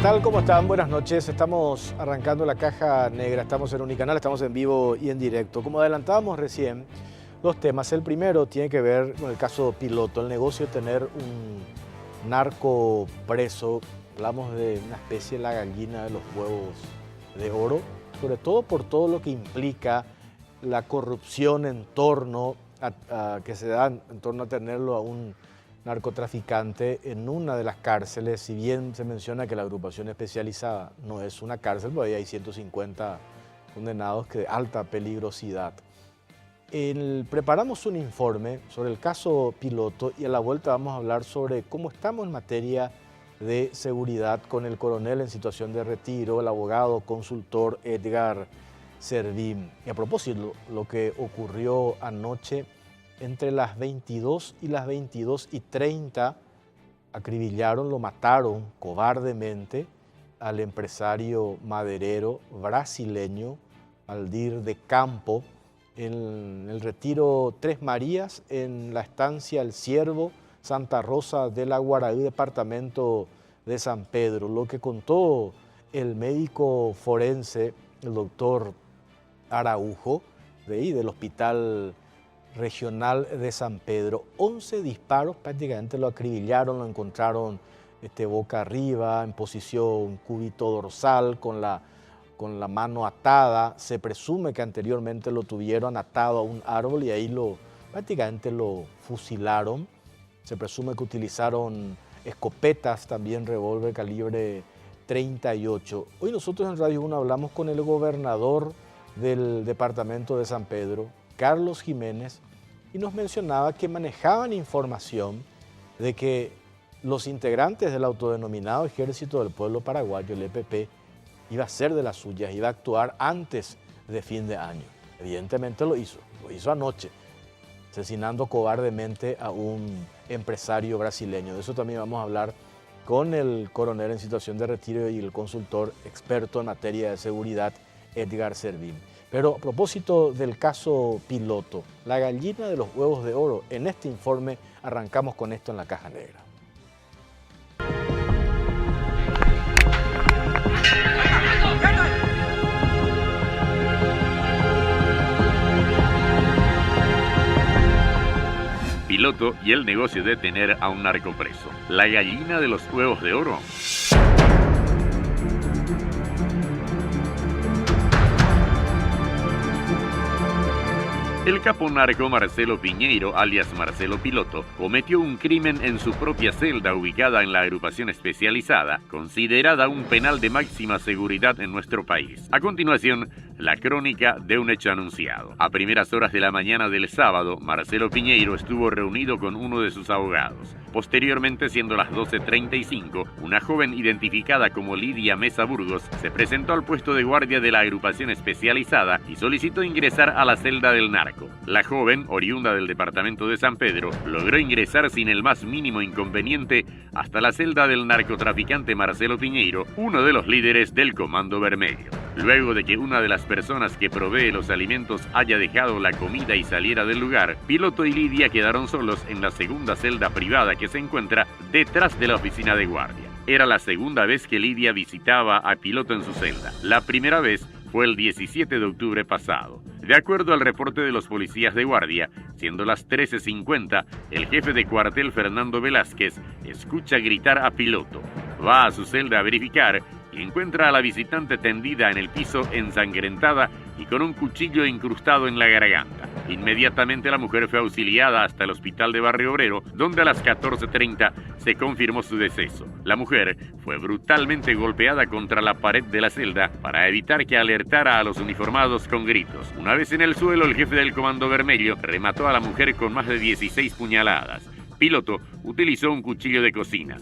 tal? ¿Cómo están? Buenas noches. Estamos arrancando la caja negra. Estamos en Unicanal, estamos en vivo y en directo. Como adelantábamos recién, dos temas. El primero tiene que ver con el caso Piloto, el negocio de tener un narco preso. Hablamos de una especie de la gallina de los huevos de oro, sobre todo por todo lo que implica la corrupción en torno que se da en torno a tenerlo a un narcotraficante en una de las cárceles. Si bien se menciona que la agrupación especializada no es una cárcel, porque ahí hay 150 condenados de alta peligrosidad. Preparamos un informe sobre el caso Piloto y a la vuelta vamos a hablar sobre cómo estamos en materia de seguridad con el coronel en situación de retiro, el abogado consultor Edgar Servín. Y a propósito, lo que ocurrió anoche entre las 22 y las 22:30, acribillaron, lo mataron cobardemente al empresario maderero brasileño Valdir de Campo en el retiro Tres Marías, en la estancia El Ciervo, Santa Rosa de la Guaraí, departamento de San Pedro. Lo que contó el médico forense, el doctor Araujo, del Hospital Regional de San Pedro. 11 disparos, prácticamente lo acribillaron, lo encontraron boca arriba, en posición cúbito dorsal, con la mano atada. Se presume que anteriormente lo tuvieron atado a un árbol y ahí prácticamente lo fusilaron. Se presume que utilizaron escopetas, también revólver calibre 38. Hoy nosotros en Radio 1 hablamos con el gobernador del departamento de San Pedro, Carlos Jiménez, y nos mencionaba que manejaban información de que los integrantes del autodenominado Ejército del Pueblo Paraguayo, el EPP, iba a ser de las suyas, iba a actuar antes de fin de año. Evidentemente lo hizo anoche, asesinando cobardemente a un empresario brasileño. De eso también vamos a hablar con el coronel en situación de retiro y el consultor experto en materia de seguridad, Edgar Servín. Pero a propósito del caso Piloto, la gallina de los huevos de oro, en este informe arrancamos con esto en la caja negra. Piloto y el negocio de tener a un narco preso. La gallina de los huevos de oro. El capo narco Marcelo Piñeiro, alias Marcelo Piloto, cometió un crimen en su propia celda ubicada en la agrupación especializada, considerada un penal de máxima seguridad en nuestro país. A continuación, la crónica de un hecho anunciado. A primeras horas de la mañana del sábado, Marcelo Piñeiro estuvo reunido con uno de sus abogados. Posteriormente, siendo las 12:35, una joven identificada como Lidia Mesa Burgos se presentó al puesto de guardia de la agrupación especializada y solicitó ingresar a la celda del narco. La joven, oriunda del departamento de San Pedro, logró ingresar sin el más mínimo inconveniente hasta la celda del narcotraficante Marcelo Piñeiro, uno de los líderes del Comando Vermelho. Luego de que una de las personas que provee los alimentos haya dejado la comida y saliera del lugar, Piloto y Lidia quedaron solos en la segunda celda privada que se encuentra detrás de la oficina de guardia. Era la segunda vez que Lidia visitaba a Piloto en su celda. La primera vez fue el 17 de octubre pasado. De acuerdo al reporte de los policías de guardia, siendo las 13:50, el jefe de cuartel Fernando Velázquez escucha gritar a Piloto. Va a su celda a verificar y encuentra a la visitante tendida en el piso, ensangrentada y con un cuchillo incrustado en la garganta. Inmediatamente la mujer fue auxiliada hasta el hospital de Barrio Obrero, donde a las 14:30 se confirmó su deceso. La mujer fue brutalmente golpeada contra la pared de la celda para evitar que alertara a los uniformados con gritos. Una vez en el suelo, el jefe del Comando Vermelho remató a la mujer con más de 16 puñaladas. Piloto utilizó un cuchillo de cocina.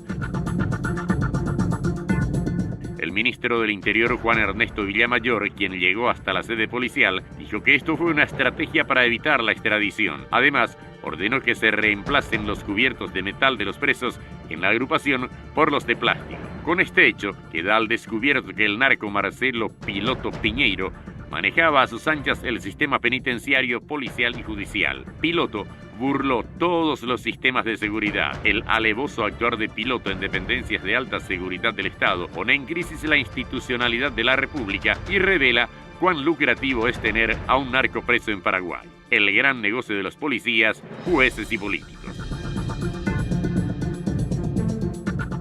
El ministro del Interior, Juan Ernesto Villamayor, quien llegó hasta la sede policial, dijo que esto fue una estrategia para evitar la extradición. Además, ordenó que se reemplacen los cubiertos de metal de los presos en la agrupación por los de plástico. Con este hecho, queda al descubierto que el narco Marcelo Piloto Piñeiro manejaba a sus anchas el sistema penitenciario, policial y judicial. Piloto burló todos los sistemas de seguridad. El alevoso actuar de Piloto en dependencias de alta seguridad del Estado pone en crisis la institucionalidad de la República y revela cuán lucrativo es tener a un narco preso en Paraguay. El gran negocio de los policías, jueces y políticos.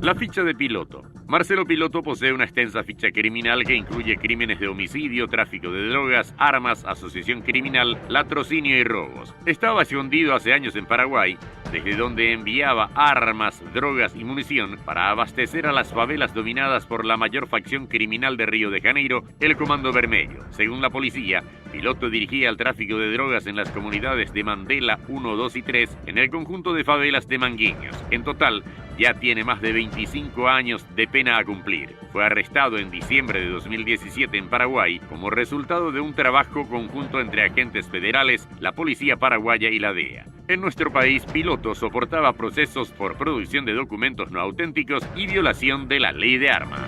La ficha de Piloto. Marcelo Piloto posee una extensa ficha criminal que incluye crímenes de homicidio, tráfico de drogas, armas, asociación criminal, latrocinio y robos. Estaba escondido hace años en Paraguay, desde donde enviaba armas, drogas y munición para abastecer a las favelas dominadas por la mayor facción criminal de Río de Janeiro, el Comando Vermelho. Según la policía, Piloto dirigía el tráfico de drogas en las comunidades de Mandela 1, 2 y 3 en el conjunto de favelas de Manguinhos. En total, ya tiene más de 25 años de pena a cumplir. Fue arrestado en diciembre de 2017 en Paraguay como resultado de un trabajo conjunto entre agentes federales, la policía paraguaya y la DEA. En nuestro país, Piloto soportaba procesos por producción de documentos no auténticos y violación de la ley de armas.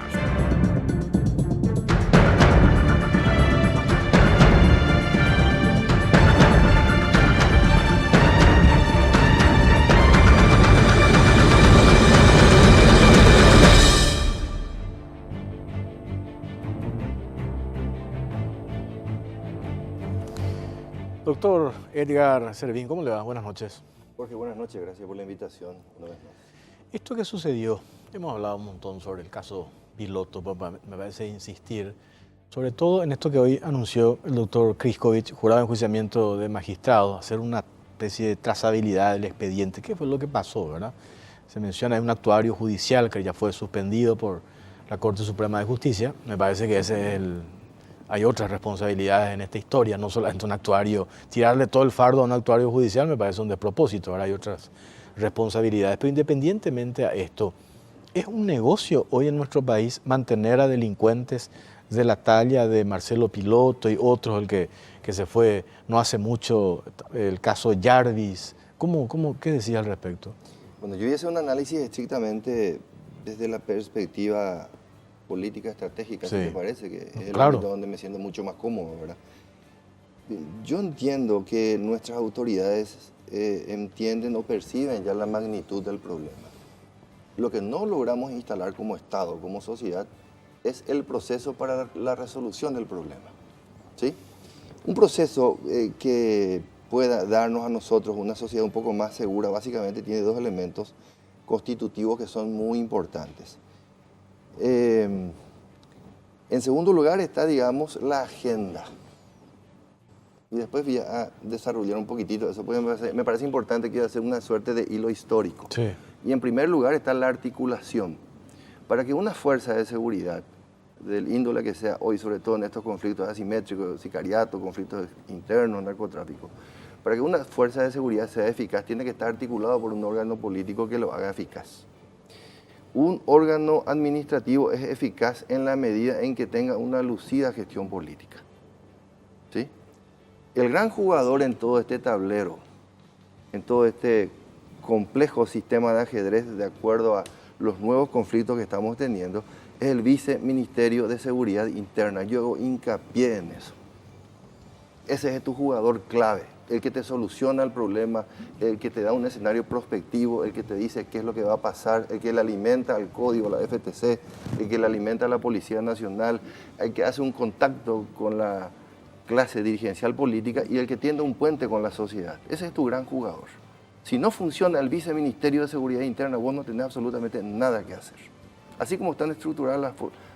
Doctor Edgar Servín, ¿cómo le va? Buenas noches. Jorge, buenas noches, gracias por la invitación una vez más. Esto que sucedió, hemos hablado un montón sobre el caso Piloto, me parece insistir, sobre todo en esto que hoy anunció el doctor Kriskovic, jurado de enjuiciamiento de magistrado, hacer una especie de trazabilidad del expediente. ¿Qué fue lo que pasó, verdad? Se menciona, hay un actuario judicial que ya fue suspendido por la Corte Suprema de Justicia. Me parece que ese es hay otras responsabilidades en esta historia, no solamente un actuario. Tirarle todo el fardo a un actuario judicial me parece un despropósito, ahora hay otras responsabilidades. Pero independientemente a esto, ¿es un negocio hoy en nuestro país mantener a delincuentes de la talla de Marcelo Piloto y otros, el que se fue no hace mucho, el caso Jarvis? ¿Qué decía al respecto? Bueno, yo voy a hacer un análisis estrictamente desde la perspectiva política estratégica, sí, si me parece, que es el claro, ámbito donde me siento mucho más cómodo, ¿verdad? Yo entiendo que nuestras autoridades entienden o perciben ya la magnitud del problema. Lo que no logramos instalar como Estado, como sociedad, es el proceso para la resolución del problema, ¿sí? Un proceso que pueda darnos a nosotros una sociedad un poco más segura, básicamente tiene dos elementos constitutivos que son muy importantes. En segundo lugar está, digamos, la agenda. Y después voy a desarrollar un poquitito eso, porque me parece importante que hacer una suerte de hilo histórico. Sí. Y en primer lugar está la articulación. Para que una fuerza de seguridad, del índole que sea hoy, sobre todo en estos conflictos asimétricos, sicariato, conflictos internos, narcotráfico, para que una fuerza de seguridad sea eficaz, tiene que estar articulado por un órgano político que lo haga eficaz. Un órgano administrativo es eficaz en la medida en que tenga una lucida gestión política, ¿sí? El gran jugador en todo este tablero, en todo este complejo sistema de ajedrez, de acuerdo a los nuevos conflictos que estamos teniendo, es el Viceministerio de Seguridad Interna. Yo hago hincapié en eso. Ese es tu jugador clave, el que te soluciona el problema, el que te da un escenario prospectivo, el que te dice qué es lo que va a pasar, el que le alimenta al código, la FTC, el que le alimenta a la Policía Nacional, el que hace un contacto con la clase dirigencial política y el que tiende un puente con la sociedad. Ese es tu gran jugador. Si no funciona el Viceministerio de Seguridad Interna, vos no tenés absolutamente nada que hacer. Así como están estructuradas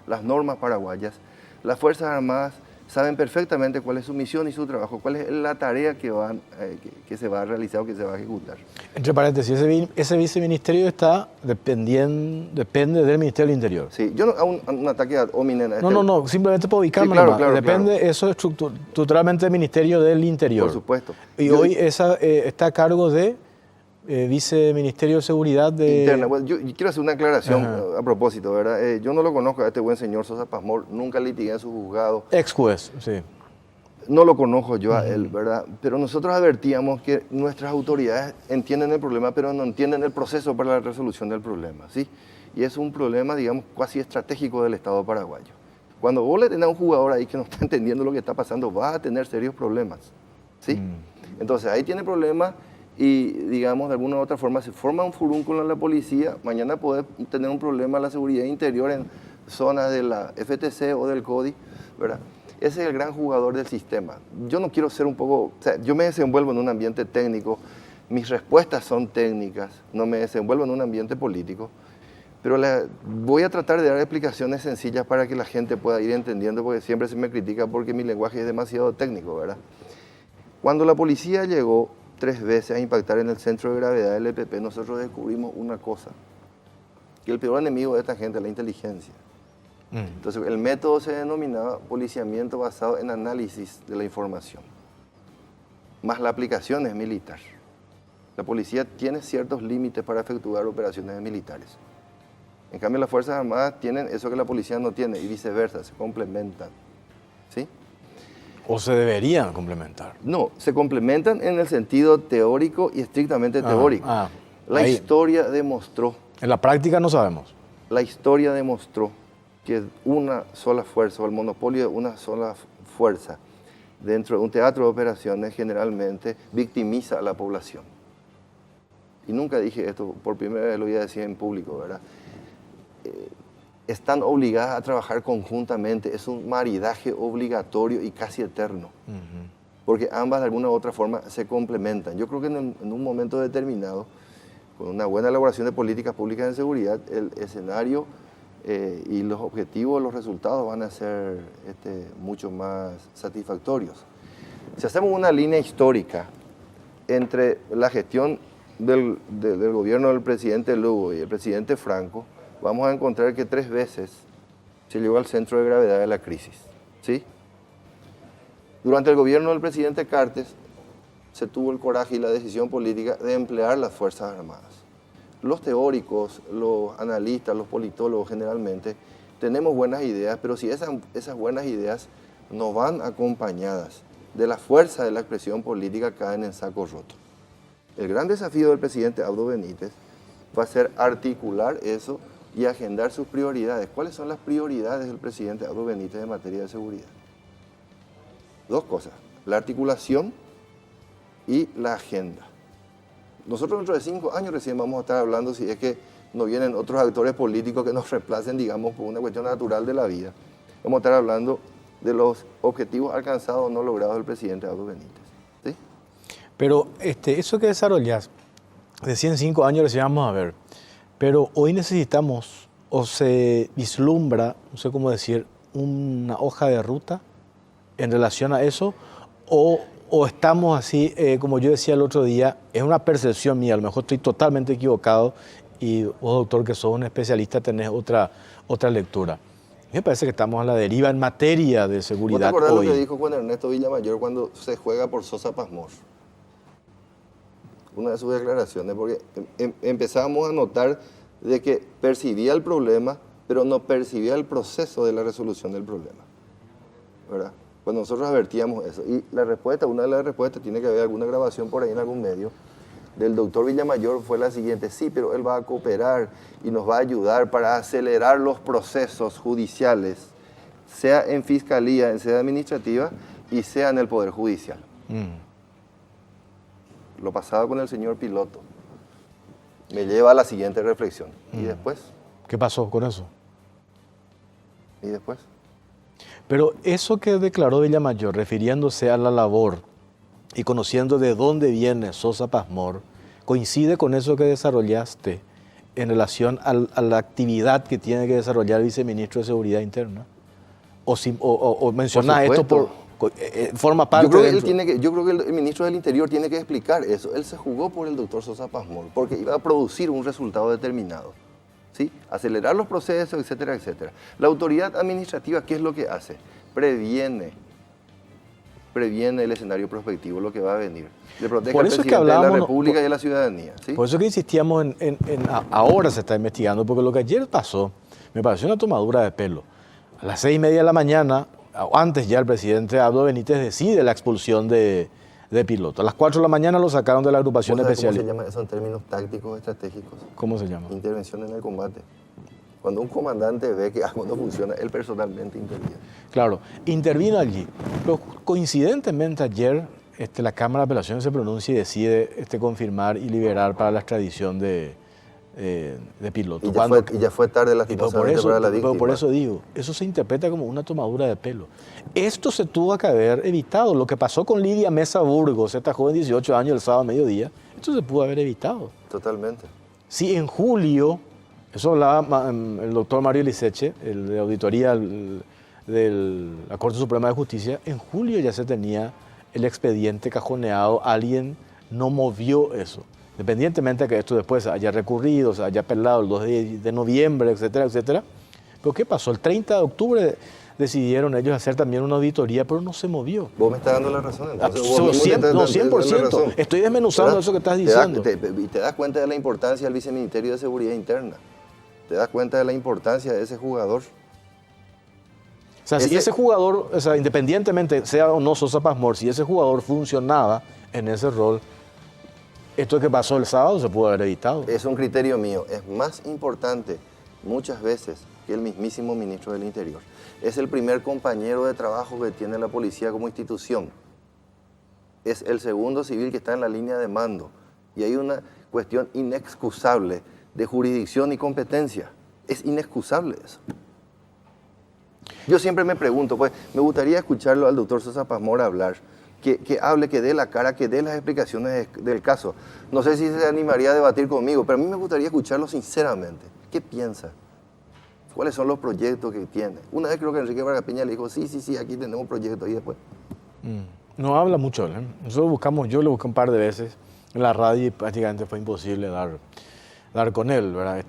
las normas paraguayas, las Fuerzas Armadas saben perfectamente cuál es su misión y su trabajo, cuál es la tarea que se va a realizar o que se va a ejecutar. Entre paréntesis, ese viceministerio depende del Ministerio del Interior. Sí, yo no hago un ataque ad hominem. No, simplemente para ubicarme. Sí, claro, depende, claro. Eso estructuralmente del Ministerio del Interior. Por supuesto. Y hoy está a cargo de Viceministerio de Seguridad Interna. Bueno, yo quiero hacer una aclaración a propósito, ¿verdad? Yo no lo conozco a este buen señor Sosa Pazmor, nunca litigué en su juzgado. Ex juez, sí. No lo conozco yo a él, ¿verdad? Pero nosotros advertíamos que nuestras autoridades entienden el problema, pero no entienden el proceso para la resolución del problema, ¿sí? Y es un problema, digamos, casi estratégico del Estado paraguayo. Cuando vos le tenés a un jugador ahí que no está entendiendo lo que está pasando, vas a tener serios problemas, ¿sí? Entonces ahí tiene problemas y, digamos, de alguna u otra forma se forma un furúnculo en la policía, mañana puede tener un problema en la seguridad interior en zonas de la FTC o del CODI, ¿verdad? Ese es el gran jugador del sistema. Yo no quiero ser un poco, o sea, yo me desenvuelvo en un ambiente técnico, mis respuestas son técnicas, no me desenvuelvo en un ambiente político, pero voy a tratar de dar explicaciones sencillas para que la gente pueda ir entendiendo, porque siempre se me critica porque mi lenguaje es demasiado técnico, ¿verdad? Cuando la policía llegó 3 veces a impactar en el centro de gravedad del EPP, nosotros descubrimos una cosa, que el peor enemigo de esta gente es la inteligencia. Entonces, el método se denominaba policiamiento basado en análisis de la información, más la aplicación es militar. La policía tiene ciertos límites para efectuar operaciones militares. En cambio, las Fuerzas Armadas tienen eso que la policía no tiene y viceversa, se complementan. ¿Sí? ¿O se deberían complementar? No, se complementan en el sentido teórico y estrictamente teórico. La historia demostró. En la práctica no sabemos. La historia demostró que una sola fuerza o el monopolio de una sola fuerza dentro de un teatro de operaciones generalmente victimiza a la población. Y nunca dije esto, por primera vez lo voy a decir en público, ¿verdad? Están obligadas a trabajar conjuntamente, es un maridaje obligatorio y casi eterno, porque ambas de alguna u otra forma se complementan. Yo creo que en un momento determinado, con una buena elaboración de políticas públicas de seguridad, el escenario y los objetivos, los resultados van a ser mucho más satisfactorios. Si hacemos una línea histórica entre la gestión del gobierno del presidente Lugo y el presidente Franco, vamos a encontrar que 3 veces se llegó al centro de gravedad de la crisis, ¿sí? Durante el gobierno del presidente Cartes se tuvo el coraje y la decisión política de emplear las Fuerzas Armadas. Los teóricos, los analistas, los politólogos generalmente tenemos buenas ideas, pero si esas buenas ideas no van acompañadas de la fuerza de la expresión política, caen en saco roto. El gran desafío del presidente Abdo Benítez va a ser articular eso y agendar sus prioridades. ¿Cuáles son las prioridades del presidente Abdo Benítez en materia de seguridad? 2 cosas, la articulación y la agenda. Nosotros dentro de 5 años recién vamos a estar hablando si es que no vienen otros actores políticos que nos reemplacen, digamos, por una cuestión natural de la vida. Vamos a estar hablando de los objetivos alcanzados o no logrados del presidente Abdo Benítez. ¿Sí? Pero eso que desarrollas, decía en 5 años recién vamos a ver, pero hoy necesitamos, o se vislumbra, no sé cómo decir, una hoja de ruta en relación a eso, o estamos así, como yo decía el otro día, es una percepción mía, a lo mejor estoy totalmente equivocado y vos, doctor, que sos un especialista, tenés otra lectura. Me parece que estamos a la deriva en materia de seguridad hoy. ¿Vos te acordás lo que dijo Juan Ernesto Villamayor cuando se juega por Sosa Pasmor? Una de sus declaraciones, porque empezábamos a notar de que percibía el problema, pero no percibía el proceso de la resolución del problema, ¿verdad? Cuando nosotros advertíamos eso. Y la respuesta, una de las respuestas, tiene que haber alguna grabación por ahí en algún medio, del doctor Villamayor fue la siguiente: sí, pero él va a cooperar y nos va a ayudar para acelerar los procesos judiciales, sea en fiscalía, en sede administrativa y sea en el Poder Judicial. Lo pasado con el señor Piloto me lleva a la siguiente reflexión. ¿Y después? ¿Qué pasó con eso? ¿Y después? Pero eso que declaró Villamayor, refiriéndose a la labor y conociendo de dónde viene Sosa Pasmor, coincide con eso que desarrollaste en relación a la actividad que tiene que desarrollar el viceministro de Seguridad Interna. O mencionás esto forma parte yo creo que el ministro del Interior tiene que explicar eso. Él se jugó por el doctor Sosa Pasmor porque iba a producir un resultado determinado, ¿sí? Acelerar los procesos, etcétera, etcétera. La autoridad administrativa, ¿qué es lo que hace? Previene el escenario prospectivo, lo que va a venir. Le protege al presidente de la República y a la ciudadanía, ¿sí? Por eso que insistíamos ahora se está investigando, porque lo que ayer pasó me pareció una tomadura de pelo. A las 6:30 de la mañana, antes ya el presidente Abdo Benítez decide la expulsión de Piloto. A las 4 de la mañana lo sacaron de la agrupación especial. ¿Cómo se llama eso en términos tácticos estratégicos? ¿Cómo se llama? Intervención en el combate. Cuando un comandante ve que algo no funciona, él personalmente interviene. Claro, intervino allí. Pero coincidentemente ayer la Cámara de Apelaciones se pronuncia y decide confirmar y liberar para la extradición de Piloto. Y ya fue tarde lastimosamente para la víctima. Pero por eso digo, eso se interpreta como una tomadura de pelo. Esto se tuvo que haber evitado. Lo que pasó con Lidia Mesa Burgos, esta joven de 18 años el sábado a mediodía, esto se pudo haber evitado. Totalmente. Si en julio, eso hablaba el doctor Mario Liceche, el de auditoría de la Corte Suprema de Justicia, en julio ya se tenía el expediente cajoneado, alguien no movió eso. Independientemente de que esto después haya recurrido, se haya apelado el 2 de noviembre, etcétera, etcétera. Pero ¿qué pasó? El 30 de octubre decidieron ellos hacer también una auditoría, pero no se movió. Vos me estás dando la razón. Entonces, 100%. Estoy desmenuzando eso que estás diciendo. Y te das cuenta de la importancia del Viceministerio de Seguridad Interna. Te das cuenta de la importancia de ese jugador. O sea, si ese jugador, o sea, independientemente sea o no Sosa Pazmor, si ese jugador funcionaba en ese rol, esto que pasó el sábado se pudo haber evitado. Es un criterio mío. Es más importante muchas veces que el mismísimo ministro del Interior. Es el primer compañero de trabajo que tiene la policía como institución. Es el segundo civil que está en la línea de mando. Y hay una cuestión inexcusable de jurisdicción y competencia. Es inexcusable eso. Yo siempre me pregunto, pues me gustaría escucharlo al doctor Sosa Pazmor hablar, que hable, que dé la cara, que dé las explicaciones del caso. No sé si se animaría a debatir conmigo, pero a mí me gustaría escucharlo sinceramente. ¿Qué piensa? ¿Cuáles son los proyectos que tiene? Una vez creo que Enrique Vargas Peña le dijo, sí, aquí tenemos proyectos, y después. No habla mucho, ¿eh? Yo lo busqué un par de veces en la radio y prácticamente fue imposible dar con él, ¿verdad?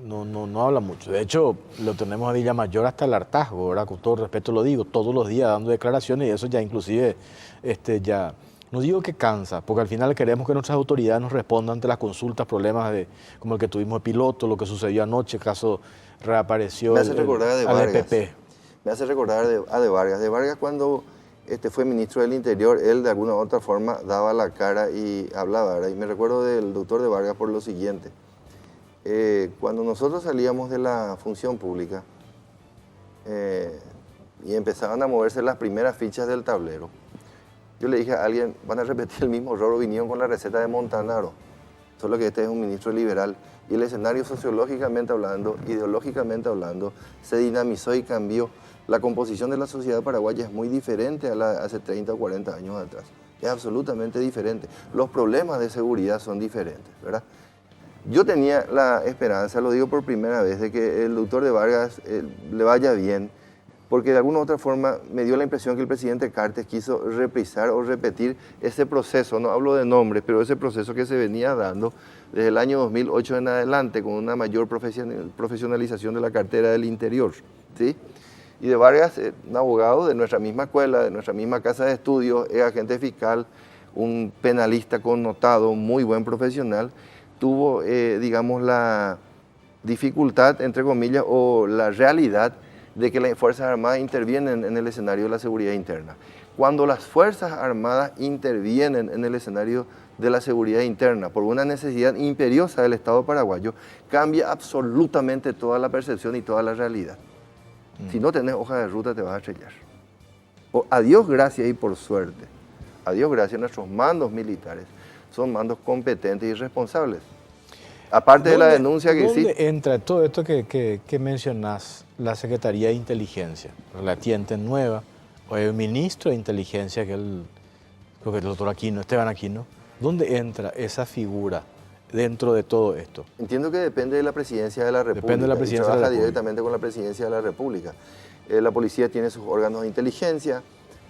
No habla mucho. De hecho, lo tenemos a Villamayor hasta el hartazgo, ¿verdad? Con todo respeto lo digo, todos los días dando declaraciones y eso ya inclusive, ya, no digo que cansa, porque al final queremos que nuestras autoridades nos respondan ante las consultas, problemas como el que tuvimos de Piloto, lo que sucedió anoche, el caso reapareció al EPP. Me hace recordar a De Vargas. De Vargas cuando fue ministro del Interior, él de alguna u otra forma daba la cara y hablaba, ¿verdad? Y me recuerdo del doctor De Vargas por lo siguiente. Cuando nosotros salíamos de la función pública y empezaban a moverse las primeras fichas del tablero, yo le dije a alguien, van a repetir el mismo error, vinieron con la receta de Montanaro, solo que este es un ministro liberal y el escenario sociológicamente hablando, ideológicamente hablando, se dinamizó y cambió. La composición de la sociedad paraguaya es muy diferente a la de hace 30 o 40 años atrás, es absolutamente diferente. Los problemas de seguridad son diferentes, ¿verdad? Yo tenía la esperanza, lo digo por primera vez, de que el doctor De Vargas le vaya bien, porque de alguna u otra forma me dio la impresión que el presidente Cartes quiso reprisar o repetir ese proceso, no hablo de nombres, pero ese proceso que se venía dando desde el año 2008 en adelante, con una mayor profesionalización de la cartera del Interior, ¿sí? Y De Vargas, un abogado de nuestra misma escuela, de nuestra misma casa de estudios, es agente fiscal, un penalista connotado, muy buen profesional, tuvo, digamos, la dificultad, entre comillas, o la realidad de que las Fuerzas Armadas intervienen en el escenario de la seguridad interna. Cuando las Fuerzas Armadas intervienen en el escenario de la seguridad interna por una necesidad imperiosa del Estado paraguayo, cambia absolutamente toda la percepción y toda la realidad. Si no tenés hoja de ruta te vas a estrellar. A Dios gracias y por suerte, a Dios gracias, nuestros mandos militares son mandos competentes y responsables. Aparte de la denuncia que sí. ¿Dónde entra todo esto que mencionás, la Secretaría de Inteligencia, la tiente nueva, o el ministro de Inteligencia, creo que el doctor Aquino, Esteban Aquino? ¿Dónde entra esa figura dentro de todo esto? Entiendo que depende de la Presidencia de la República. Depende de la Presidencia trabaja de la República. Directamente con la Presidencia de la República. La policía tiene sus órganos de inteligencia,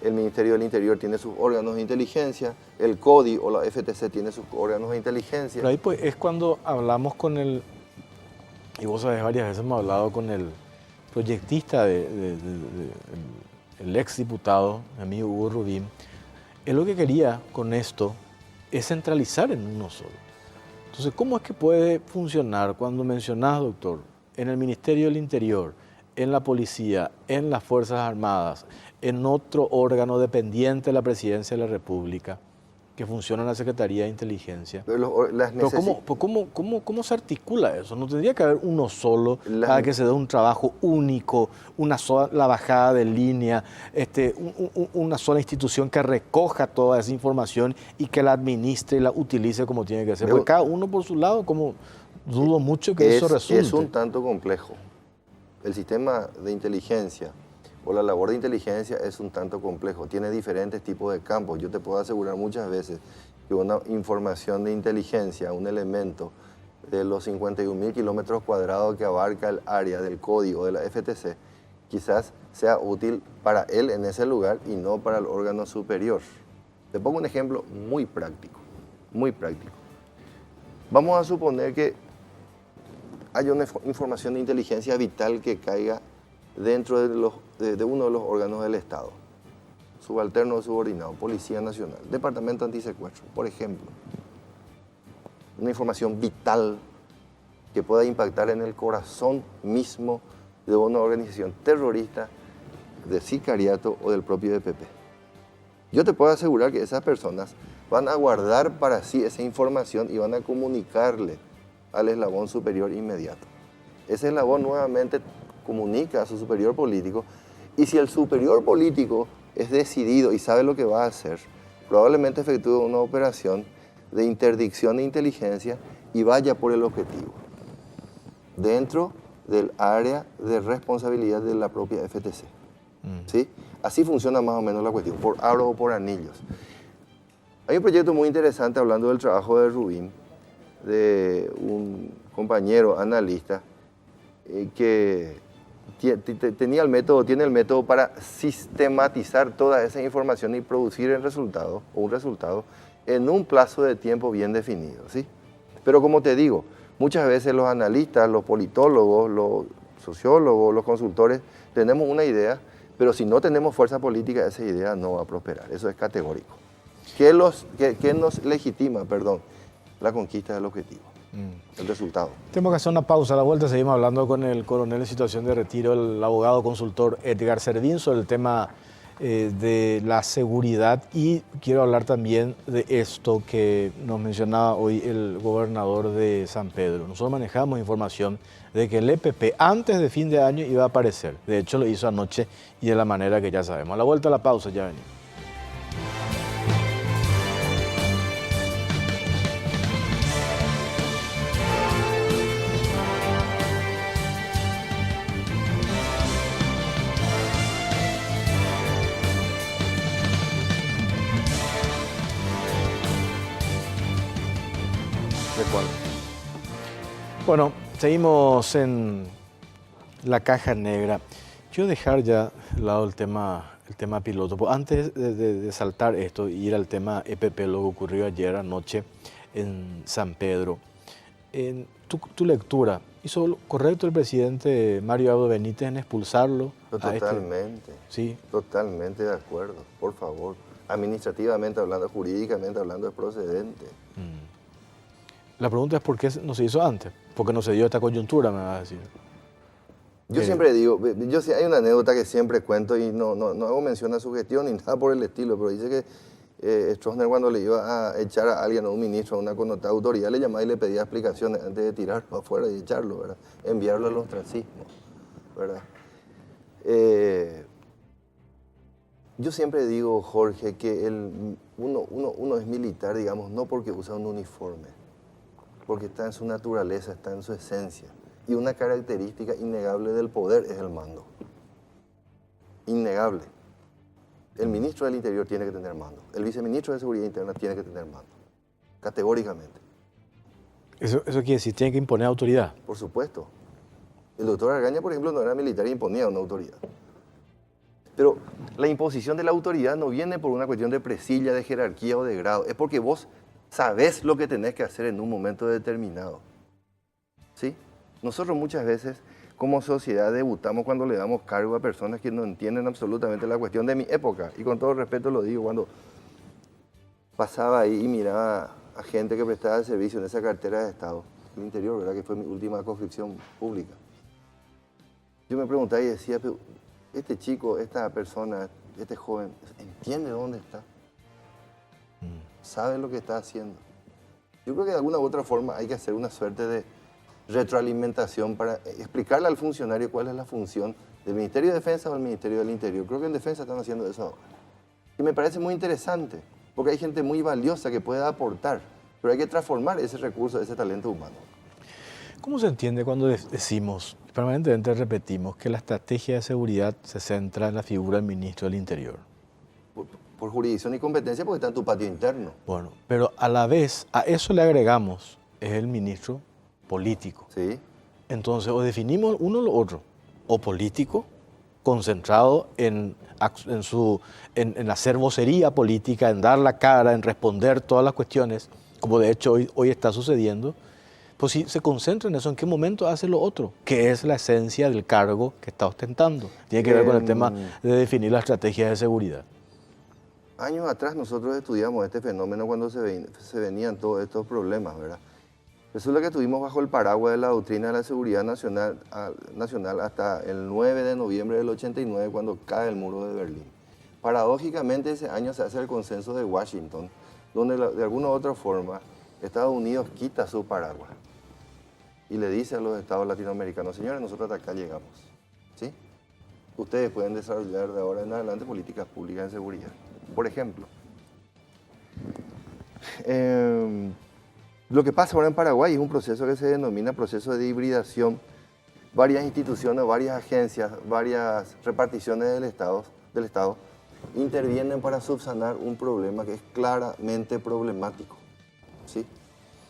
el Ministerio del Interior tiene sus órganos de inteligencia, el CODI o la FTC tiene sus órganos de inteligencia. Pero ahí pues es cuando hablamos con y vos sabés, varias veces hemos hablado con el proyectista, el ex diputado, mi amigo Hugo Rubín. Él lo que quería con esto es centralizar en uno solo. Entonces, ¿cómo es que puede funcionar cuando mencionás, doctor, en el Ministerio del Interior, en la Policía, en las Fuerzas Armadas, en otro órgano dependiente de la Presidencia de la República, que funciona en la Secretaría de Inteligencia. Pero ¿cómo se articula eso? ¿No tendría que haber uno solo para que se dé un trabajo único, una sola bajada de línea, una sola institución que recoja toda esa información y que la administre y la utilice como tiene que ser? Porque cada uno por su lado, como dudo mucho que eso resulte. Es un tanto complejo. El sistema de inteligencia o la labor de inteligencia es un tanto complejo. Tiene diferentes tipos de campos. Yo te puedo asegurar muchas veces que una información de inteligencia, un elemento de los 51.000 kilómetros cuadrados que abarca el área del código de la FTC, quizás sea útil para él en ese lugar y no para el órgano superior. Te pongo un ejemplo muy práctico, muy práctico. Vamos a suponer que haya una información de inteligencia vital que caiga dentro de uno de los órganos del Estado, subalterno o subordinado, Policía Nacional, Departamento Antisecuestro, por ejemplo. Una información vital que pueda impactar en el corazón mismo de una organización terrorista, de sicariato o del propio DPP. Yo te puedo asegurar que esas personas van a guardar para sí esa información y van a comunicarle al eslabón superior inmediato. Ese eslabón nuevamente comunica a su superior político, y si el superior político es decidido y sabe lo que va a hacer, probablemente efectúe una operación de interdicción de inteligencia y vaya por el objetivo, dentro del área de responsabilidad de la propia FTC. ¿Sí? Así funciona más o menos la cuestión, por aro o por anillos. Hay un proyecto muy interesante, hablando del trabajo de Rubín, de un compañero analista que tiene el método para sistematizar toda esa información y producir un resultado en un plazo de tiempo bien definido, ¿sí? Pero como te digo, muchas veces los analistas, los politólogos, los sociólogos, los consultores, tenemos una idea, pero si no tenemos fuerza política, esa idea no va a prosperar. Eso es categórico. ¿Qué nos legitima, la conquista del objetivo? El resultado. Tenemos que hacer una pausa. A la vuelta seguimos hablando con el coronel en situación de retiro, el abogado consultor Edgar Servín, sobre el tema de la seguridad, y quiero hablar también de esto que nos mencionaba hoy el gobernador de San Pedro. Nosotros manejamos información de que el EPP antes de fin de año iba a aparecer. De hecho lo hizo anoche y de la manera que ya sabemos. A la vuelta a la pausa ya venimos. Bueno, seguimos en la caja negra. Quiero dejar ya de lado el tema piloto. Pues antes de saltar esto y ir al tema EPP, lo que ocurrió ayer anoche en San Pedro, en tu lectura, ¿hizo correcto el presidente Mario Abdo Benítez en expulsarlo? Totalmente. Sí. Totalmente de acuerdo, por favor. Administrativamente hablando, jurídicamente hablando, es procedente. La pregunta es por qué no se hizo antes, porque no se dio esta coyuntura, me vas a decir. Yo siempre digo, hay una anécdota que siempre cuento y no hago mención a su gestión ni nada por el estilo, pero dice que Stroessner, cuando le iba a echar a alguien, a un ministro, a una connotada autoridad, le llamaba y le pedía explicaciones antes de tirarlo afuera y echarlo, ¿verdad? Enviarlo al ostracismo, ¿verdad? Yo siempre digo, Jorge, que uno es militar, digamos, no porque usa un uniforme, porque está en su naturaleza, está en su esencia. Y una característica innegable del poder es el mando. Innegable. El ministro del Interior tiene que tener mando. El viceministro de Seguridad Interna tiene que tener mando. Categóricamente. ¿Eso quiere decir, tiene que imponer autoridad? Por supuesto. El doctor Argaña, por ejemplo, no era militar e imponía una autoridad. Pero la imposición de la autoridad no viene por una cuestión de presilla, de jerarquía o de grado. Es porque vos sabés lo que tenés que hacer en un momento determinado. ¿Sí? Nosotros muchas veces como sociedad debutamos cuando le damos cargo a personas que no entienden absolutamente la cuestión de mi época. Y con todo respeto lo digo, cuando pasaba ahí y miraba a gente que prestaba el servicio en esa cartera de Estado, el Interior, ¿verdad? Que fue mi última conscripción pública. Yo me preguntaba y decía, pero este chico, esta persona, este joven, ¿entiende dónde está? sabe lo que está haciendo. Yo creo que de alguna u otra forma hay que hacer una suerte de retroalimentación para explicarle al funcionario cuál es la función del Ministerio de Defensa o del Ministerio del Interior. Creo que en Defensa están haciendo eso ahora. Y me parece muy interesante, porque hay gente muy valiosa que puede aportar, pero hay que transformar ese recurso, ese talento humano. ¿Cómo se entiende cuando decimos, permanentemente repetimos, que la estrategia de seguridad se centra en la figura del ministro del Interior? Por jurisdicción y competencia, porque está en tu patio interno. Bueno, pero a la vez, a eso le agregamos, es el ministro político. Sí. Entonces, o definimos uno o lo otro, o político, concentrado en hacer vocería política, en dar la cara, en responder todas las cuestiones, como de hecho hoy está sucediendo. Pues si se concentra en eso, ¿en qué momento hace lo otro? Que es la esencia del cargo que está ostentando. Tiene que ver con el tema de definir la estrategia de seguridad. Años atrás nosotros estudiamos este fenómeno cuando se venían todos estos problemas, ¿verdad? Resulta que estuvimos bajo el paraguas de la doctrina de la seguridad nacional hasta el 9 de noviembre del 89, cuando cae el muro de Berlín. Paradójicamente, ese año se hace el consenso de Washington, donde de alguna u otra forma Estados Unidos quita su paraguas y le dice a los estados latinoamericanos: señores, nosotros hasta acá llegamos, ¿sí? Ustedes pueden desarrollar de ahora en adelante políticas públicas en seguridad. Por ejemplo, lo que pasa ahora en Paraguay es un proceso que se denomina proceso de hibridación. Varias instituciones, varias agencias, varias reparticiones del Estado intervienen para subsanar un problema que es claramente problemático, ¿sí?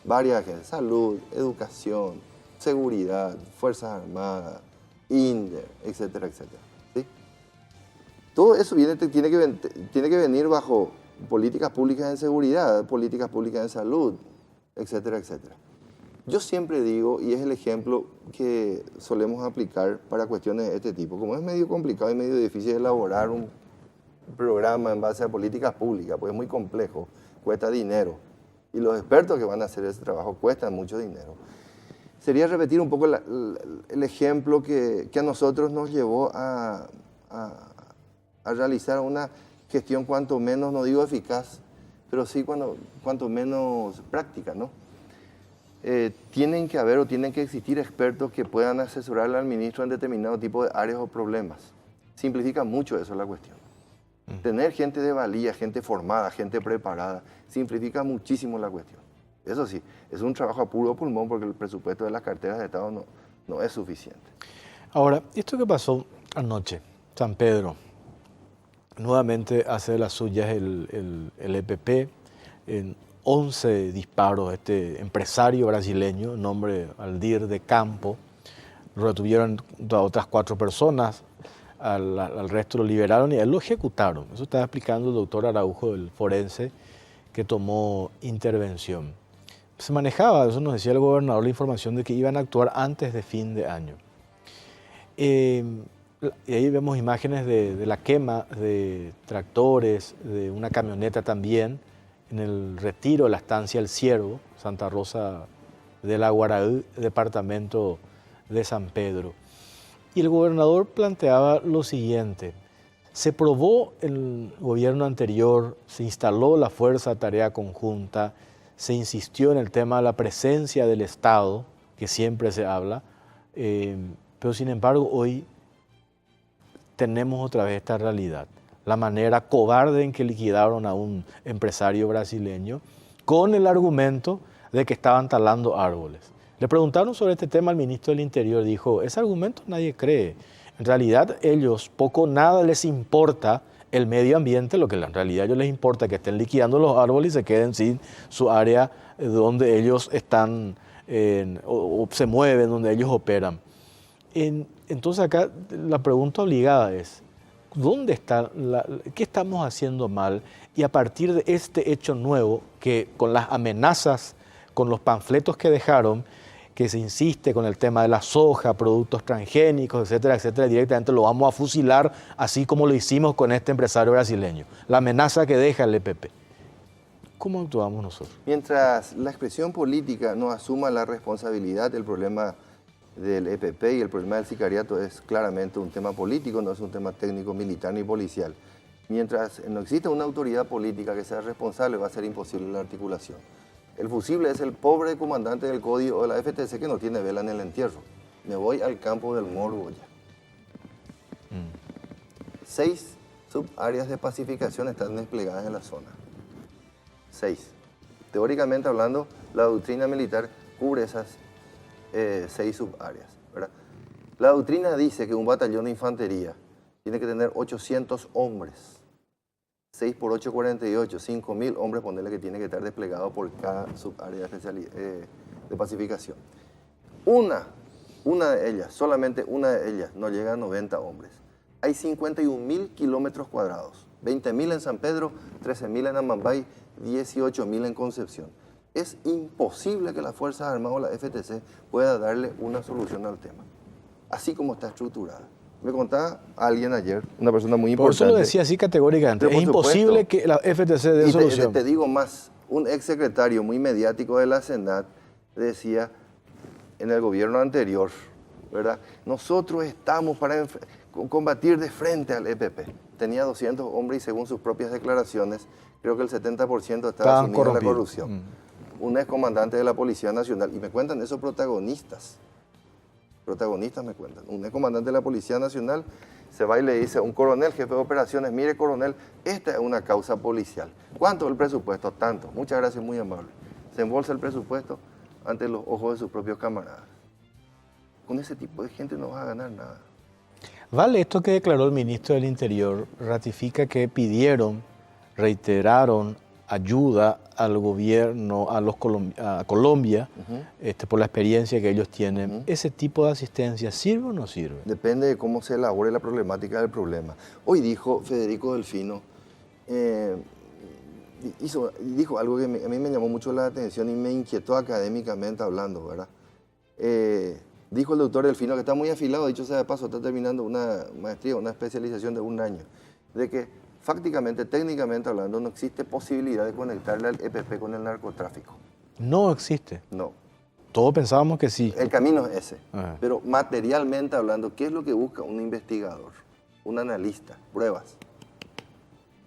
Varias agencias: salud, educación, seguridad, Fuerzas Armadas, INDER, etcétera, etcétera, ¿sí? Todo eso tiene que venir bajo políticas públicas en seguridad, políticas públicas en salud, etcétera, etcétera. Yo siempre digo, y es el ejemplo que solemos aplicar para cuestiones de este tipo, como es medio complicado y medio difícil elaborar un programa en base a políticas públicas, pues es muy complejo, cuesta dinero, y los expertos que van a hacer ese trabajo cuestan mucho dinero. Sería repetir un poco el ejemplo que a nosotros nos llevó a realizar una gestión cuanto menos, no digo eficaz, pero sí cuanto menos práctica, ¿no? Tienen que haber o tienen que existir expertos que puedan asesorarle al ministro en determinado tipo de áreas o problemas. Simplifica mucho eso la cuestión. Tener gente de valía, gente formada, gente preparada, simplifica muchísimo la cuestión. Eso sí, es un trabajo a puro pulmón porque el presupuesto de las carteras de Estado no es suficiente. Ahora, esto que pasó anoche, San Pedro, nuevamente hace de las suyas el EPP, en 11 disparos, este empresario brasileño, nombre Aldir de Campo, lo retuvieron a otras 4 personas, al resto lo liberaron y a él lo ejecutaron. Eso estaba explicando el doctor Araujo, del forense, que tomó intervención. Se manejaba, eso nos decía el gobernador, la información de que iban a actuar antes de fin de año. Y ahí vemos imágenes de la quema de tractores, de una camioneta también, en el retiro de la estancia El Ciervo, Santa Rosa de la Guaraú, departamento de San Pedro. Y el gobernador planteaba lo siguiente: se probó el gobierno anterior, se instaló la Fuerza Tarea Conjunta, se insistió en el tema de la presencia del Estado, que siempre se habla, pero sin embargo hoy tenemos otra vez esta realidad, la manera cobarde en que liquidaron a un empresario brasileño con el argumento de que estaban talando árboles. Le preguntaron sobre este tema al ministro del Interior, dijo: ese argumento nadie cree. En realidad ellos poco o nada les importa el medio ambiente, lo que en realidad a ellos les importa es que estén liquidando los árboles y se queden sin su área donde ellos están o se mueven, donde ellos operan. Entonces acá la pregunta obligada es: ¿dónde está qué estamos haciendo mal? Y a partir de este hecho nuevo, que con las amenazas, con los panfletos que dejaron, que se insiste con el tema de la soja, productos transgénicos, etcétera, etcétera, directamente lo vamos a fusilar, así como lo hicimos con este empresario brasileño. La amenaza que deja el EPP. ¿Cómo actuamos nosotros? Mientras la expresión política no asuma la responsabilidad del problema del EPP y el problema del sicariato es claramente un tema político, no es un tema técnico, militar ni policial. mientras no exista una autoridad política que sea responsable, va a ser imposible la articulación. El fusible es el pobre comandante del código de la FTC que no tiene vela en el entierro. Me voy al campo del morbo ya. 6 subáreas de pacificación están desplegadas en la zona. 6. Teóricamente hablando, la doctrina militar cubre esas 6 subáreas, ¿verdad? La doctrina dice que un batallón de infantería tiene que tener 800 hombres. 6 por 8, 48, 5.000 hombres, ponerle que tiene que estar desplegado por cada subárea de pacificación. Una de ellas, solamente una de ellas, no llega a 90 hombres. Hay 51.000 kilómetros cuadrados, 20.000 en San Pedro, 13.000 en Amambay, 18.000 en Concepción. Es imposible que las Fuerzas Armadas o la FTC pueda darle una solución al tema, así como está estructurada. Me contaba alguien ayer, una persona muy importante. Por eso lo decía así categóricamente. Es imposible que la FTC dé solución. Te digo más, un exsecretario muy mediático de la Senat decía en el gobierno anterior, ¿verdad? Nosotros estamos para combatir de frente al EPP. Tenía 200 hombres y según sus propias declaraciones, creo que el 70% estaba sumido en la corrupción. Un excomandante de la Policía Nacional. Y me cuentan esos protagonistas me cuentan. Un excomandante de la Policía Nacional se va y le dice a un coronel, jefe de operaciones, mire coronel, esta es una causa policial. ¿Cuánto es el presupuesto? Tanto. Muchas gracias, muy amable. Se embolsa el presupuesto ante los ojos de sus propios camaradas. Con ese tipo de gente no vas a ganar nada. Vale, esto que declaró el ministro del Interior ratifica que reiteraron ayuda al gobierno, a Colombia, por la experiencia que ellos tienen. ¿Ese tipo de asistencia sirve o no sirve? Depende de cómo se elabore la problemática del problema. Hoy dijo Federico Delfino, dijo algo que a mí me llamó mucho la atención y me inquietó académicamente hablando, ¿verdad? Dijo el doctor Delfino, que está muy afilado, dicho sea de paso, está terminando una maestría, una especialización de 1 año, de que fácticamente, técnicamente hablando, no existe posibilidad de conectarle al EPP con el narcotráfico. No existe. No. Todos pensábamos que sí. El camino es ese. Pero materialmente hablando, ¿qué es lo que busca un investigador, un analista? Pruebas.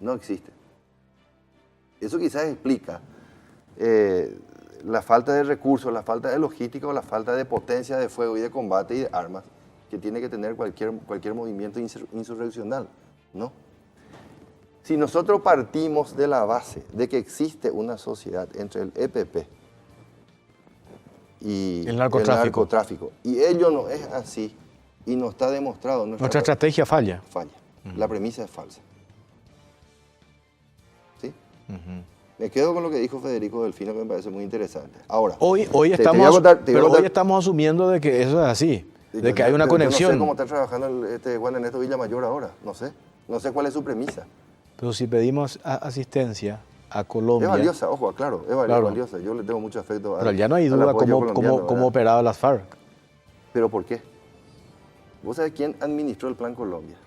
No existe. Eso quizás explica la falta de recursos, la falta de logística o la falta de potencia de fuego y de combate y de armas que tiene que tener cualquier movimiento insurreccional, ¿no? Si nosotros partimos de la base de que existe una sociedad entre el EPP y el narcotráfico, y ello no es así, y no está demostrado. Nuestra estrategia falla. Falla. La premisa es falsa. ¿Sí? Me quedo con lo que dijo Federico Delfino, que me parece muy interesante. Ahora, hoy estamos asumiendo de que eso es así, de que hay una conexión. Yo no sé cómo está trabajando Juan Ernesto Villamayor ahora, no sé cuál es su premisa. Pero si pedimos asistencia a Colombia... Es valiosa, ojo, claro, es valiosa. Yo le tengo mucho afecto Pero ya no hay duda cómo operaba las FARC. ¿Pero por qué? ¿Vos sabés quién administró el Plan Colombia?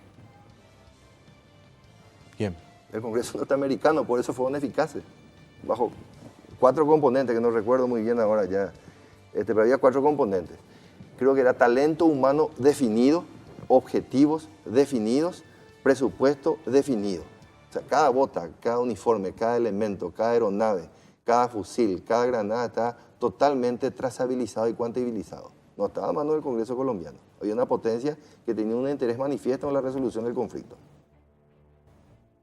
¿Quién? El Congreso norteamericano, por eso fueron eficaces. Bajo 4 componentes, que no recuerdo muy bien ahora ya. Pero había 4 componentes. Creo que era talento humano definido, objetivos definidos, presupuesto definido. O sea, cada bota, cada uniforme, cada elemento, cada aeronave, cada fusil, cada granada está totalmente trazabilizado y cuantibilizado. No estaba a mano del Congreso colombiano. Había una potencia que tenía un interés manifiesto en la resolución del conflicto.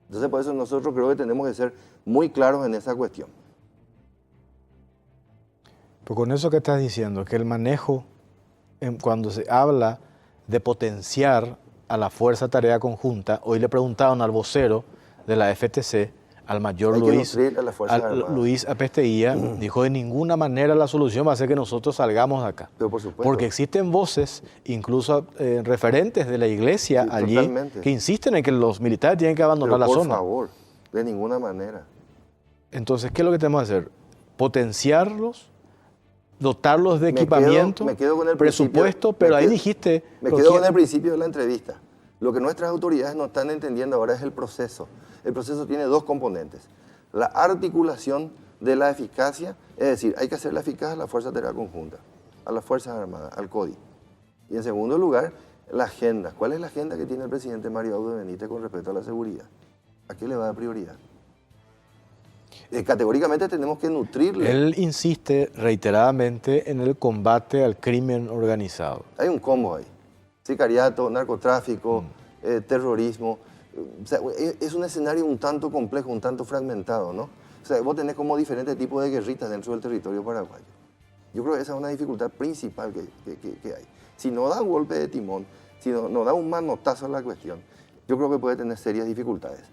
Entonces, por eso nosotros creo que tenemos que ser muy claros en esa cuestión. Pues con eso que estás diciendo, que el manejo, cuando se habla de potenciar a la Fuerza Tarea Conjunta, hoy le preguntaban al vocero de la FTC, al mayor Luis Apesteía, dijo de ninguna manera la solución va a ser que nosotros salgamos de acá. Pero por supuesto. Porque existen voces, incluso referentes de la iglesia allí, totalmente, que insisten en que los militares tienen que abandonar la zona. Por favor, de ninguna manera. Entonces, ¿qué es lo que tenemos que hacer? Potenciarlos, dotarlos de equipamiento, presupuesto, pero ahí dijiste... Me quedo con el principio de la entrevista. Lo que nuestras autoridades no están entendiendo ahora es el proceso. El proceso tiene 2 componentes. La articulación de la eficacia, es decir, hay que hacerla eficaz a la Fuerza Tarea Conjunta, a las Fuerzas Armadas, al CODI. Y en segundo lugar, la agenda. ¿Cuál es la agenda que tiene el presidente Mario Abdo Benítez con respecto a la seguridad? ¿A qué le va a dar prioridad? Categóricamente tenemos que nutrirle. Él insiste reiteradamente en el combate al crimen organizado. Hay un combo ahí. Sicariato, narcotráfico, terrorismo. O sea, es un escenario un tanto complejo, un tanto fragmentado, ¿no? O sea, vos tenés como diferentes tipos de guerritas dentro del territorio paraguayo. Yo creo que esa es una dificultad principal que hay. Si no da un golpe de timón, si no da un manotazo a la cuestión, yo creo que puede tener serias dificultades.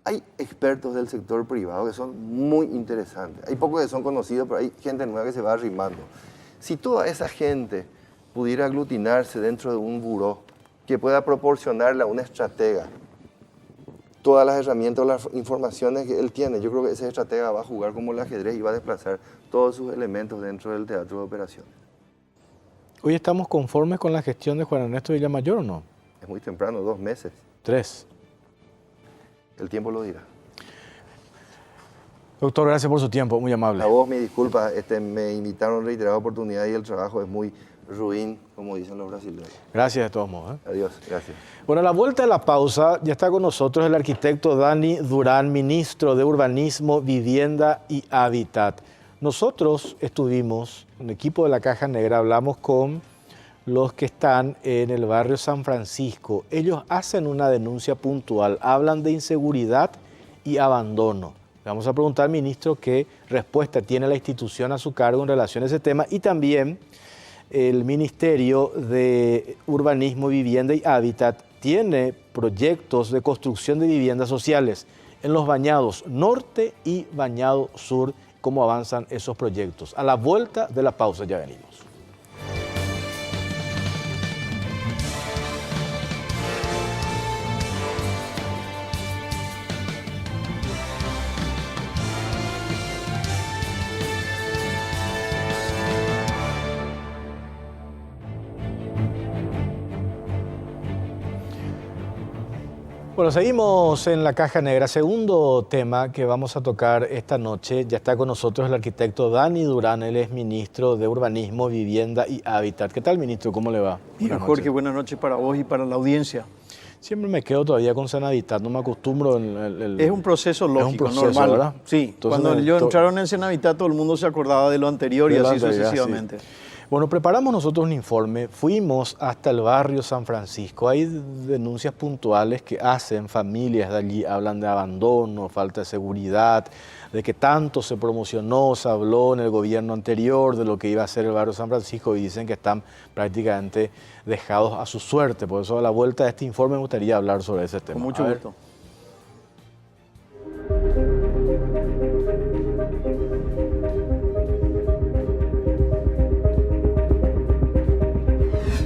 Hay expertos del sector privado que son muy interesantes. Hay pocos que son conocidos, pero hay gente nueva que se va arrimando. Si toda esa gente pudiera aglutinarse dentro de un buró que pueda proporcionarle a un estratega todas las herramientas o las informaciones que él tiene, yo creo que ese estratega va a jugar como el ajedrez y va a desplazar todos sus elementos dentro del teatro de operaciones. ¿Hoy estamos conformes con la gestión de Juan Ernesto Villamayor o no? Es muy temprano, 2 meses. 3. El tiempo lo dirá. Doctor, gracias por su tiempo, muy amable. A vos, mi disculpa, me invitaron en reiteradas oportunidades y el trabajo es muy ruin, como dicen los brasileños. Gracias de todos modos. Adiós, gracias. Bueno, a la vuelta de la pausa ya está con nosotros el arquitecto Dani Durán, ministro de Urbanismo, Vivienda y Hábitat. Nosotros estuvimos, un equipo de la Caja Negra, hablamos con los que están en el barrio San Francisco. Ellos hacen una denuncia puntual, hablan de inseguridad y abandono. Le vamos a preguntar al ministro qué respuesta tiene la institución a su cargo en relación a ese tema y también el Ministerio de Urbanismo, Vivienda y Hábitat tiene proyectos de construcción de viviendas sociales en los Bañados Norte y Bañado Sur. ¿Cómo avanzan esos proyectos? A la vuelta de la pausa ya venimos. Bueno, seguimos en la Caja Negra. Segundo tema que vamos a tocar esta noche. Ya está con nosotros el arquitecto Dani Durán. Él es ministro de Urbanismo, Vivienda y Hábitat. ¿Qué tal, ministro? ¿Cómo le va? Bien, Jorge, buenas noches para vos y para la audiencia. Siempre me quedo todavía con Senavitat, no me acostumbro. Es un proceso lógico, es un proceso, normal. ¿verdad? Sí, entonces, cuando ellos entraron en Senavitat todo el mundo se acordaba de lo anterior y así sucesivamente. Sí. Bueno, preparamos nosotros un informe, fuimos hasta el barrio San Francisco, hay denuncias puntuales que hacen familias de allí, hablan de abandono, falta de seguridad, de que tanto se promocionó, se habló en el gobierno anterior de lo que iba a ser el barrio San Francisco y dicen que están prácticamente dejados a su suerte. Por eso a la vuelta de este informe me gustaría hablar sobre ese tema. Con mucho gusto.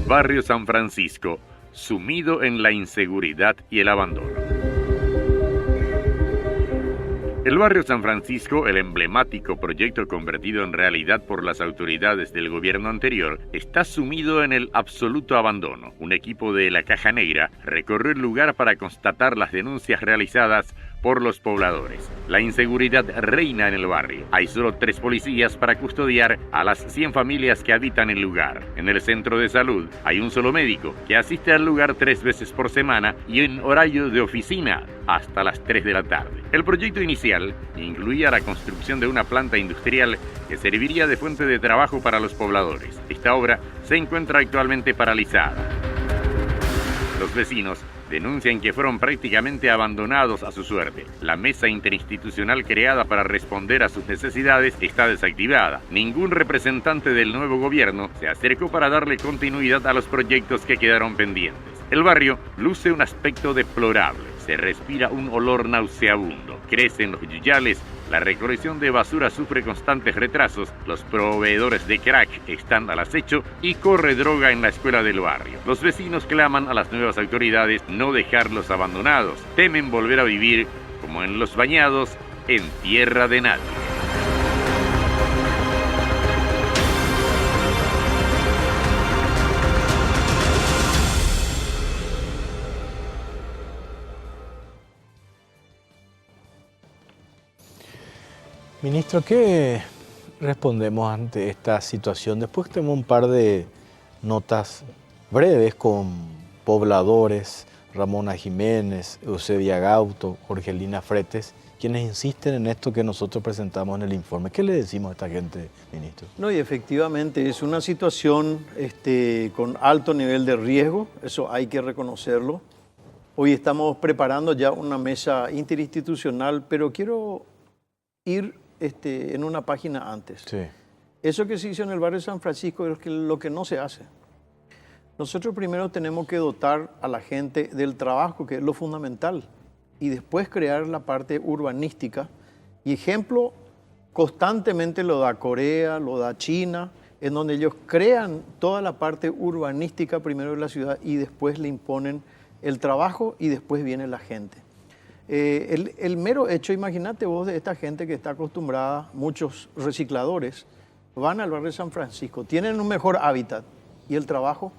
Barrio San Francisco, sumido en la inseguridad y el abandono. El barrio San Francisco, el emblemático proyecto convertido en realidad por las autoridades del gobierno anterior, está sumido en el absoluto abandono. Un equipo de la Caja Negra recorrió el lugar para constatar las denuncias realizadas por los pobladores. La inseguridad reina en el barrio. Hay solo 3 policías para custodiar a las 100 familias que habitan el lugar. En el centro de salud hay un solo médico que asiste al lugar 3 veces por semana y en horario de oficina hasta las 3 de la tarde. El proyecto inicial incluía la construcción de una planta industrial que serviría de fuente de trabajo para los pobladores. Esta obra se encuentra actualmente paralizada. Los vecinos denuncian que fueron prácticamente abandonados a su suerte. La mesa interinstitucional creada para responder a sus necesidades está desactivada. Ningún representante del nuevo gobierno se acercó para darle continuidad a los proyectos que quedaron pendientes. El barrio luce un aspecto deplorable. Se respira un olor nauseabundo. Crecen los yuyales. La recolección de basura sufre constantes retrasos, los proveedores de crack están al acecho y corre droga en la escuela del barrio. Los vecinos claman a las nuevas autoridades no dejarlos abandonados. Temen volver a vivir, como en Los Bañados, en tierra de nadie. Ministro, ¿qué respondemos ante esta situación? Después tenemos un par de notas breves con pobladores Ramona Jiménez, Eusebia Gauto, Jorgelina Fretes, quienes insisten en esto que nosotros presentamos en el informe. ¿Qué le decimos a esta gente, ministro? No, y efectivamente es una situación con alto nivel de riesgo, eso hay que reconocerlo. Hoy estamos preparando ya una mesa interinstitucional, pero quiero ir en una página antes. Sí. Eso que se hizo en el barrio de San Francisco es lo que no se hace. Nosotros primero tenemos que dotar a la gente del trabajo, que es lo fundamental, y después crear la parte urbanística. Y ejemplo, constantemente lo da Corea, lo da China, en donde ellos crean toda la parte urbanística primero de la ciudad y después le imponen el trabajo y después viene la gente. El mero hecho, imagínate vos, de esta gente que está acostumbrada, muchos recicladores, van al barrio de San Francisco, tienen un mejor hábitat. ¿Y el trabajo?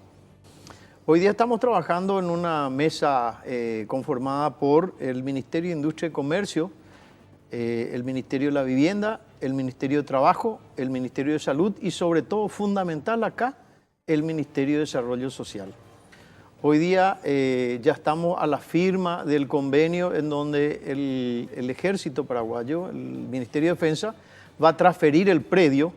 Hoy día estamos trabajando en una mesa conformada por el Ministerio de Industria y Comercio, el Ministerio de la Vivienda, el Ministerio de Trabajo, el Ministerio de Salud y sobre todo, fundamental acá, el Ministerio de Desarrollo Social. Hoy día ya estamos a la firma del convenio en donde el Ejército paraguayo, el Ministerio de Defensa, va a transferir el predio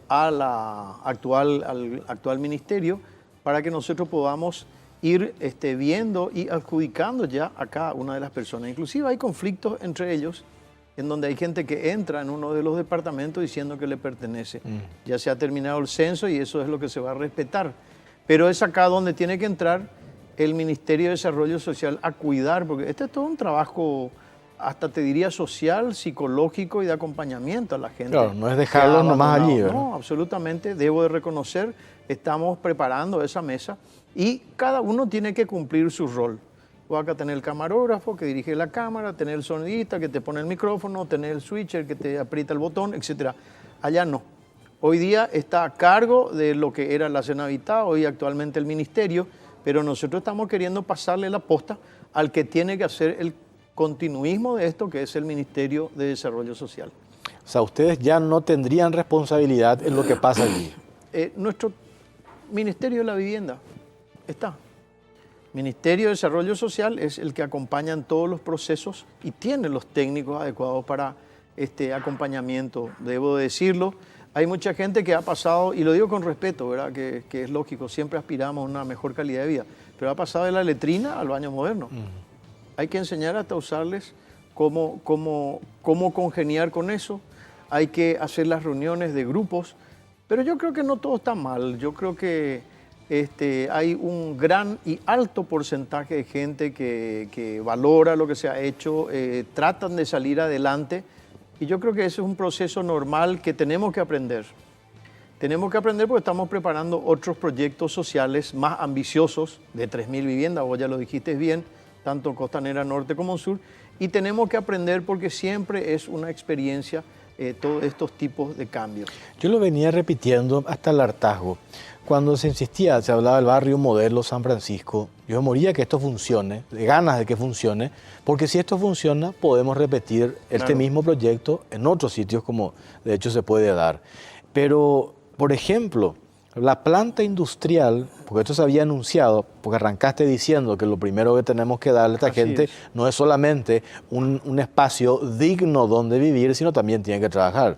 al actual ministerio para que nosotros podamos ir viendo y adjudicando ya a cada una de las personas. Inclusive hay conflictos entre ellos en donde hay gente que entra en uno de los departamentos diciendo que le pertenece. Ya se ha terminado el censo y eso es lo que se va a respetar. Pero es acá donde tiene que entrar el Ministerio de Desarrollo Social a cuidar, porque este es todo un trabajo, hasta te diría social, psicológico y de acompañamiento a la gente. Claro, no es dejarlos nomás allí, ¿verdad? No, absolutamente, debo de reconocer, estamos preparando esa mesa y cada uno tiene que cumplir su rol. Voy acá a tener el camarógrafo que dirige la cámara, tener el sonidista que te pone el micrófono, tener el switcher que te aprieta el botón, etc. Allá no. Hoy día está a cargo de lo que era la Cenavita, hoy actualmente el ministerio, pero nosotros estamos queriendo pasarle la posta al que tiene que hacer el continuismo de esto, que es el Ministerio de Desarrollo Social. O sea, ustedes ya no tendrían responsabilidad en lo que pasa allí. Nuestro Ministerio de la Vivienda está. Ministerio de Desarrollo Social es el que acompaña en todos los procesos y tiene los técnicos adecuados para este acompañamiento. Debo decirlo, hay mucha gente que ha pasado, y lo digo con respeto, ¿verdad? Que es lógico, siempre aspiramos a una mejor calidad de vida, pero ha pasado de la letrina al baño moderno. Hay que enseñar hasta usarles cómo congeniar con eso, hay que hacer las reuniones de grupos, pero yo creo que no todo está mal, yo creo que hay un gran y alto porcentaje de gente que valora lo que se ha hecho, tratan de salir adelante y yo creo que ese es un proceso normal que tenemos que aprender. Tenemos que aprender porque estamos preparando otros proyectos sociales más ambiciosos de 3.000 viviendas, vos ya lo dijiste bien, tanto Costanera Norte como Sur, y tenemos que aprender porque siempre es una experiencia todos estos tipos de cambios. Yo lo venía repitiendo hasta el hartazgo. Cuando se insistía, se hablaba del barrio modelo San Francisco, yo me moría que esto funcione, de ganas de que funcione, porque si esto funciona, podemos repetir este mismo proyecto en otros sitios como de hecho se puede dar. Pero, por ejemplo, la planta industrial, porque esto se había anunciado, porque arrancaste diciendo que lo primero que tenemos que darle a esta gente no es solamente un espacio digno donde vivir, sino también tiene que trabajar.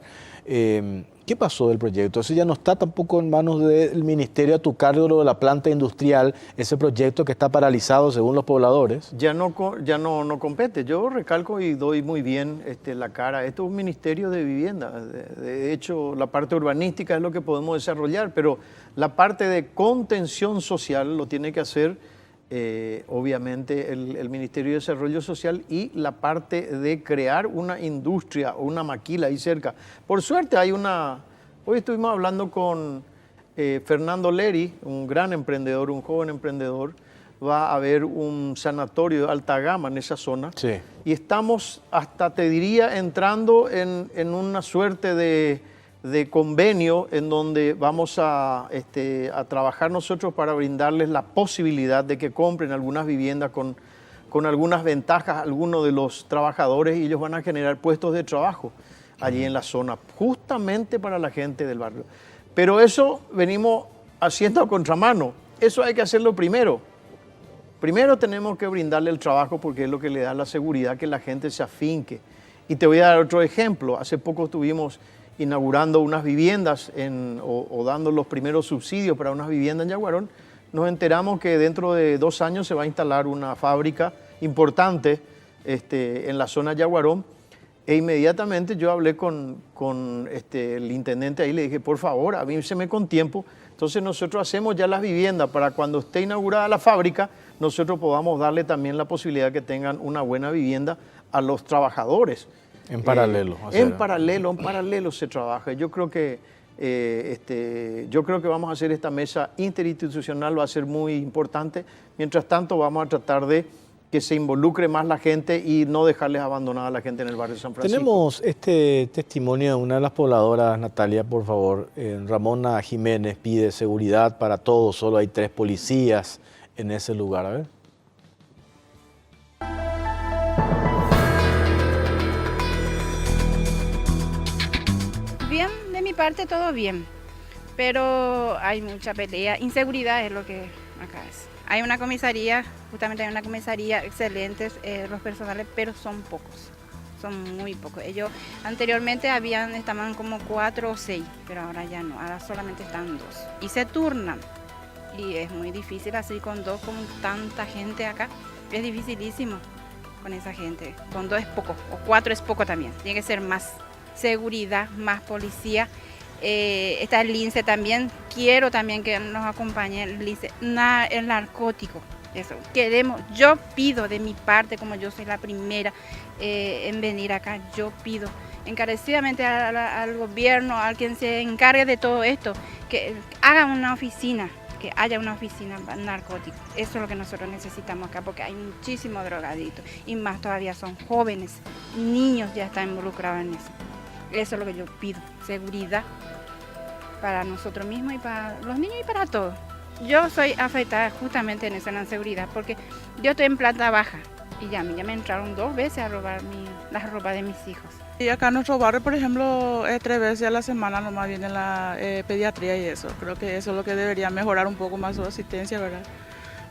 ¿Qué pasó del proyecto? Eso ya no está tampoco en manos del ministerio a tu cargo, lo de la planta industrial, ese proyecto que está paralizado según los pobladores. Ya no compete. Yo recalco y doy muy bien la cara. Esto es un ministerio de vivienda. De hecho, la parte urbanística es lo que podemos desarrollar, pero la parte de contención social lo tiene que hacer obviamente el Ministerio de Desarrollo Social y la parte de crear una industria o una maquila ahí cerca. Por suerte hoy estuvimos hablando con Fernando Leri, un gran emprendedor, un joven emprendedor. Va a haber un sanatorio de alta gama en esa zona. Sí. Y estamos hasta, te diría, entrando en una suerte de convenio en donde vamos a trabajar nosotros para brindarles la posibilidad de que compren algunas viviendas con algunas ventajas a algunos de los trabajadores y ellos van a generar puestos de trabajo allí en la zona, justamente para la gente del barrio. Pero eso venimos haciendo a contramano, eso hay que hacerlo primero. Primero tenemos que brindarle el trabajo porque es lo que le da la seguridad que la gente se afinque. Y te voy a dar otro ejemplo. Hace poco estuvimos inaugurando unas viviendas o dando los primeros subsidios para unas viviendas en Yaguarón. Nos enteramos que dentro de 2 años se va a instalar una fábrica importante en la zona de Yaguarón. E inmediatamente yo hablé con el intendente ahí y le dije, por favor, avíseme con tiempo. Entonces nosotros hacemos ya las viviendas para cuando esté inaugurada la fábrica, nosotros podamos darle también la posibilidad que tengan una buena vivienda a los trabajadores. En paralelo. En paralelo se trabaja. Yo creo que vamos a hacer esta mesa interinstitucional, va a ser muy importante. Mientras tanto vamos a tratar de que se involucre más la gente y no dejarles abandonada a la gente en el barrio San Francisco. Tenemos este testimonio de una de las pobladoras, Natalia, por favor. Ramona Jiménez pide seguridad para todos, solo hay 3 policías en ese lugar. A ver. Bien, de mi parte todo bien, pero hay mucha pelea, inseguridad es lo que acá es. Hay una comisaría, justamente hay una comisaría excelentes los personales, pero son pocos, son muy pocos. Ellos anteriormente estaban como 4 o 6, pero ahora ya no, ahora solamente están 2. Y se turnan, y es muy difícil así con 2, con tanta gente acá, es dificilísimo con esa gente. Con 2 es poco, o 4 es poco también, tiene que ser más seguridad, más policía. Está el LINCE también, quiero también que nos acompañe el LINCE, el narcótico, eso queremos. Yo pido de mi parte, como yo soy la primera en venir acá, yo pido encarecidamente al gobierno, a quien se encargue de todo esto, que haga una oficina, que haya una oficina narcótica. Eso es lo que nosotros necesitamos acá, porque hay muchísimos drogadictos, y más todavía son jóvenes, niños ya están involucrados en eso. Eso es lo que yo pido, seguridad para nosotros mismos y para los niños y para todos. Yo soy afectada justamente en eso, en la seguridad, porque yo estoy en planta baja y ya me entraron 2 veces a robar las ropas de mis hijos. Y acá en nuestro barrio, por ejemplo, 3 veces a la semana nomás viene la pediatría y eso. Creo que eso es lo que debería mejorar un poco más su asistencia, ¿verdad?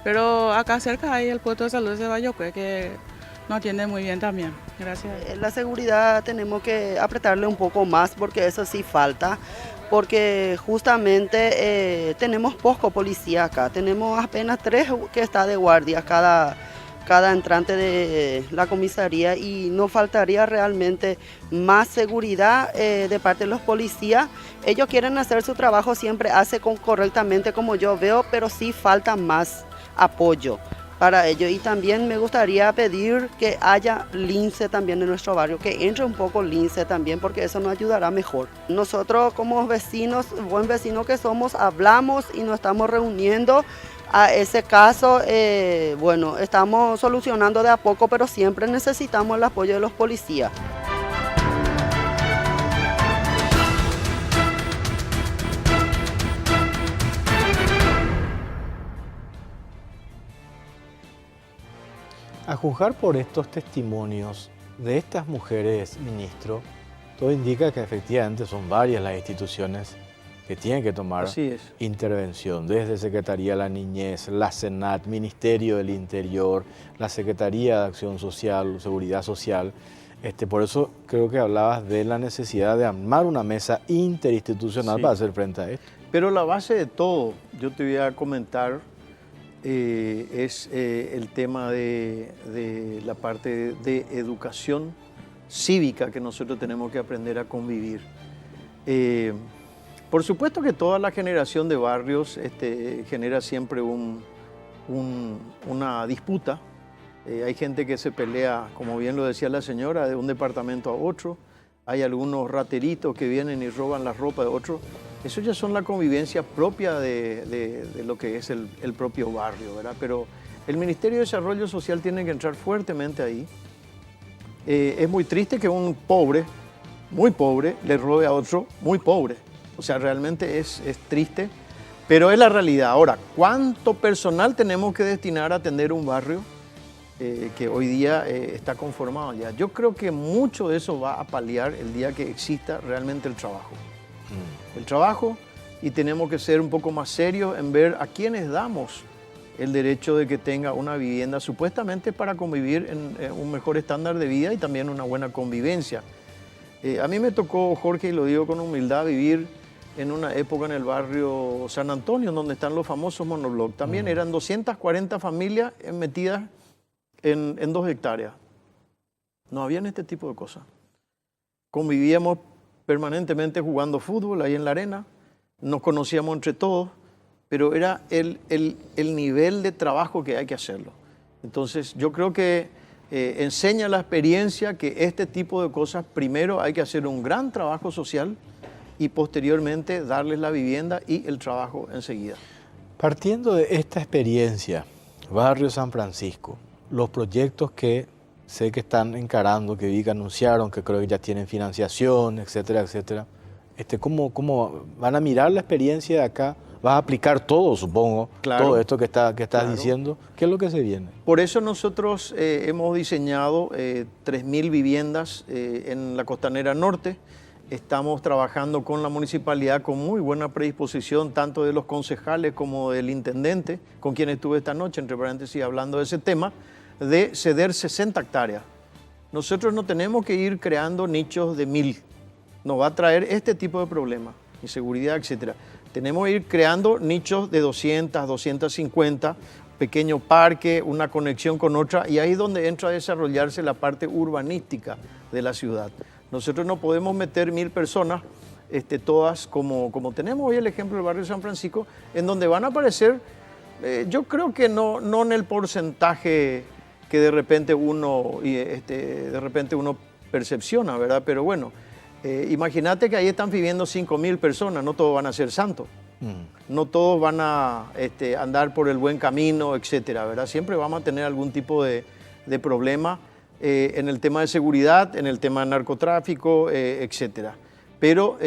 Pero acá cerca hay el puesto de salud de Bayoque, que nos atiende muy bien también. Gracias. La seguridad tenemos que apretarle un poco más porque eso sí falta, porque justamente tenemos poco policía acá, tenemos apenas 3 que está de guardia cada entrante de la comisaría y nos faltaría realmente más seguridad de parte de los policías. Ellos quieren hacer su trabajo, siempre hace correctamente como yo veo, pero sí falta más apoyo para ello. Y también me gustaría pedir que haya LINCE también en nuestro barrio, que entre un poco LINCE también, porque eso nos ayudará mejor. Nosotros como vecinos, buen vecino que somos, hablamos y nos estamos reuniendo. A ese caso, bueno, estamos solucionando de a poco, pero siempre necesitamos el apoyo de los policías. A juzgar por estos testimonios de estas mujeres, ministro, todo indica que efectivamente son varias las instituciones que tienen que tomar intervención, desde Secretaría de la Niñez, la SENAT, Ministerio del Interior, la Secretaría de Acción Social, Seguridad Social. Por eso creo que hablabas de la necesidad de armar una mesa interinstitucional para hacer frente a esto. Pero la base de todo, yo te voy a comentar, es el tema de la parte de educación cívica que nosotros tenemos que aprender a convivir. Por supuesto que toda la generación de barrios genera siempre una disputa. Hay gente que se pelea, como bien lo decía la señora, de un departamento a otro. Hay algunos rateritos que vienen y roban la ropa de otro. Eso ya son la convivencia propia de lo que es el propio barrio, ¿verdad? Pero el Ministerio de Desarrollo Social tiene que entrar fuertemente ahí. Es muy triste que un pobre, muy pobre, le robe a otro muy pobre. O sea, realmente es triste, pero es la realidad. Ahora, ¿cuánto personal tenemos que destinar a atender un barrio que hoy día está conformado ya? Yo creo que mucho de eso va a paliar el día que exista realmente el trabajo. El trabajo, y tenemos que ser un poco más serios en ver a quiénes damos el derecho de que tenga una vivienda supuestamente para convivir en un mejor estándar de vida y también una buena convivencia. A mí me tocó, Jorge, y lo digo con humildad, vivir en una época en el barrio San Antonio, donde están los famosos monoblocks. También eran 240 familias metidas en 2 hectáreas. No habían este tipo de cosas. Convivíamos permanentemente jugando fútbol ahí en la arena, nos conocíamos entre todos, pero era el nivel de trabajo que hay que hacerlo. Entonces, yo creo que enseña la experiencia que este tipo de cosas, primero hay que hacer un gran trabajo social y posteriormente darles la vivienda y el trabajo enseguida. Partiendo de esta experiencia, Barrio San Francisco, los proyectos que sé que están encarando, que vi que anunciaron, que creo que ya tienen financiación, etcétera, etcétera, ¿cómo van a mirar la experiencia de acá? ¿Vas a aplicar todo, supongo, claro, todo esto que estás claro, diciendo? ¿Qué es lo que se viene? Por eso nosotros hemos diseñado 3.000 viviendas en la Costanera Norte. Estamos trabajando con la municipalidad con muy buena predisposición, tanto de los concejales como del intendente, con quien estuve esta noche, entre paréntesis, hablando de ese tema, de ceder 60 hectáreas. Nosotros no tenemos que ir creando nichos de 1.000. Nos va a traer este tipo de problemas, inseguridad, etcétera. Tenemos que ir creando nichos de 200, 250, pequeño parque, una conexión con otra, y ahí es donde entra a desarrollarse la parte urbanística de la ciudad. Nosotros no podemos meter 1.000 personas, todas como tenemos hoy el ejemplo del barrio San Francisco, en donde van a aparecer, yo creo que no en el porcentaje que de repente uno percepciona, ¿verdad? Pero bueno, imagínate que ahí están viviendo 5.000 personas, no todos van a ser santos, no todos van a andar por el buen camino, etcétera, ¿verdad? Siempre vamos a tener algún tipo de problema en el tema de seguridad, en el tema de narcotráfico, etcétera. Pero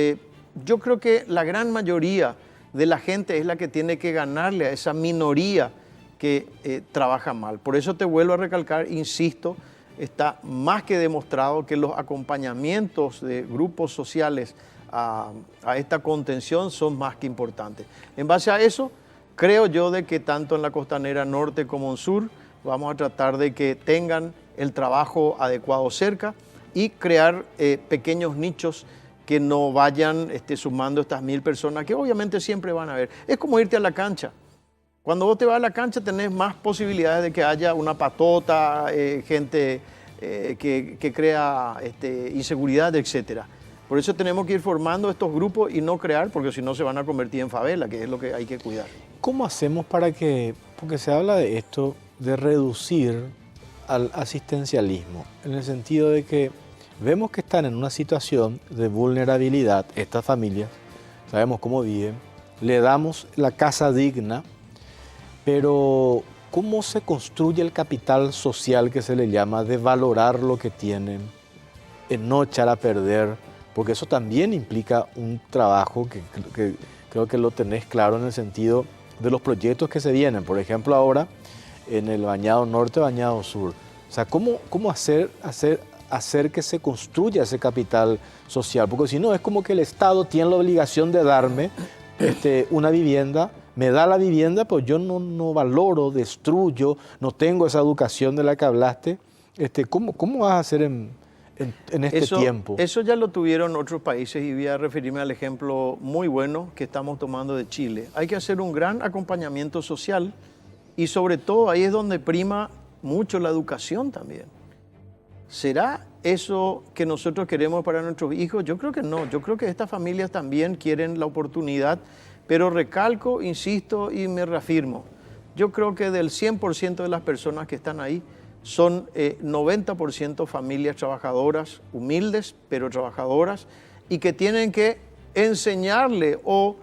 yo creo que la gran mayoría de la gente es la que tiene que ganarle a esa minoría que trabaja mal. Por eso te vuelvo a recalcar, insisto, está más que demostrado que los acompañamientos de grupos sociales a esta contención son más que importantes. En base a eso, creo yo de que tanto en la Costanera Norte como en Sur vamos a tratar de que tengan el trabajo adecuado cerca y crear pequeños nichos que no vayan sumando estas 1.000 personas, que obviamente siempre van a haber. Es como irte a la cancha. Cuando vos te vas a la cancha tenés más posibilidades de que haya una patota, gente que crea inseguridad, etcétera. Por eso tenemos que ir formando estos grupos y no crear, porque si no se van a convertir en favela, que es lo que hay que cuidar. ¿Cómo hacemos para que, porque se habla de esto, de reducir al asistencialismo, en el sentido de que vemos que están en una situación de vulnerabilidad estas familias, sabemos cómo viven, le damos la casa digna, pero ¿cómo se construye el capital social que se le llama de valorar lo que tienen, en no echar a perder? Porque eso también implica un trabajo que creo que lo tenés claro en el sentido de los proyectos que se vienen. Por ejemplo, ahora en el Bañado Norte, Bañado Sur. O sea, ¿cómo hacer que se construya ese capital social? Porque si no, es como que el Estado tiene la obligación de darme una vivienda, me da la vivienda, pues yo no valoro, destruyo, no tengo esa educación de la que hablaste. ¿Cómo vas a hacer en este tiempo? Eso ya lo tuvieron otros países y voy a referirme al ejemplo muy bueno que estamos tomando de Chile. Hay que hacer un gran acompañamiento social y sobre todo ahí es donde prima mucho la educación también. ¿Será eso que nosotros queremos para nuestros hijos? Yo creo que no. Yo creo que estas familias también quieren la oportunidad, pero recalco, insisto y me reafirmo. Yo creo que del 100% de las personas que están ahí, son 90% familias trabajadoras, humildes, pero trabajadoras, y que tienen que enseñarle o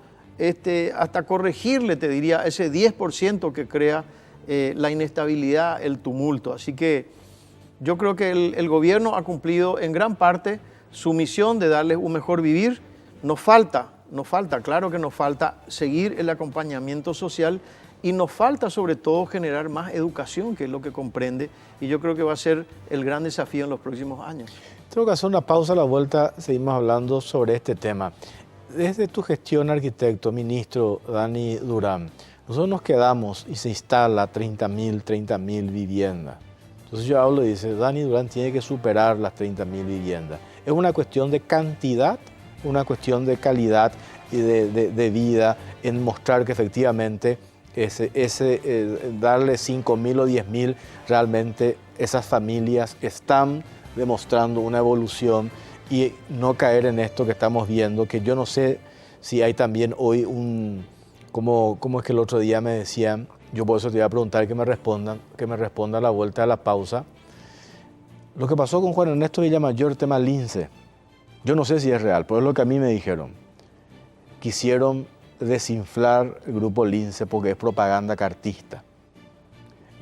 hasta corregirle, te diría, ese 10% que crea la inestabilidad, el tumulto. Así que yo creo que el gobierno ha cumplido en gran parte su misión de darles un mejor vivir. Nos falta, claro que nos falta seguir el acompañamiento social y nos falta sobre todo generar más educación, que es lo que comprende, y yo creo que va a ser el gran desafío en los próximos años. Tengo que hacer una pausa, a la vuelta seguimos hablando sobre este tema. Desde tu gestión, arquitecto, ministro Dani Durán, nosotros nos quedamos y se instala 30.000 viviendas. Entonces yo hablo y dice, Dani Durán tiene que superar las 30.000 viviendas. Es una cuestión de cantidad, una cuestión de calidad y de vida, en mostrar que efectivamente darle 5.000 o 10.000, realmente esas familias están demostrando una evolución y no caer en esto que estamos viendo, que yo no sé si hay también hoy ¿cómo es que el otro día me decían? Yo por eso te iba a preguntar que me responda a la vuelta de la pausa. Lo que pasó con Juan Ernesto Villamayor, tema Lince, yo no sé si es real, pero es lo que a mí me dijeron. Quisieron desinflar el grupo Lince porque es propaganda cartista.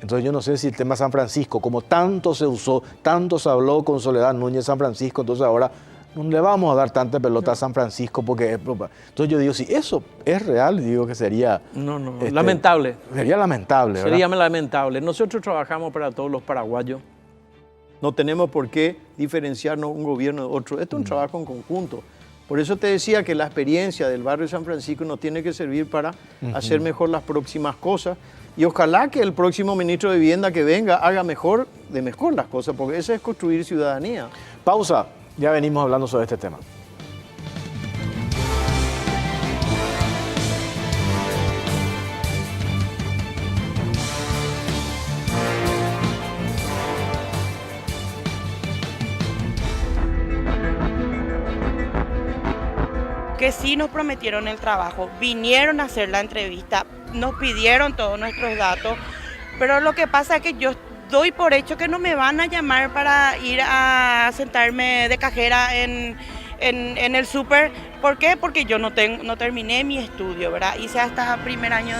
Entonces yo no sé si el tema San Francisco, como tanto se usó, tanto se habló con Soledad Núñez San Francisco, entonces ahora no le vamos a dar tanta pelota a San Francisco porque es propaganda. Entonces yo digo, si eso es real, digo que sería... lamentable. Sería lamentable, ¿verdad? Sería lamentable. Nosotros trabajamos para todos los paraguayos. No tenemos por qué diferenciarnos un gobierno de otro. Esto es un trabajo en conjunto. Por eso te decía que la experiencia del barrio de San Francisco nos tiene que servir para hacer mejor las próximas cosas. Y ojalá que el próximo ministro de Vivienda que venga haga mejor las cosas, porque eso es construir ciudadanía. Pausa, ya venimos hablando sobre este tema. Que sí nos prometieron el trabajo, vinieron a hacer la entrevista, nos pidieron todos nuestros datos, pero lo que pasa es que yo doy por hecho que no me van a llamar para ir a sentarme de cajera en el súper. ¿Por qué? Porque yo no terminé mi estudio, ¿verdad? Hice hasta primer año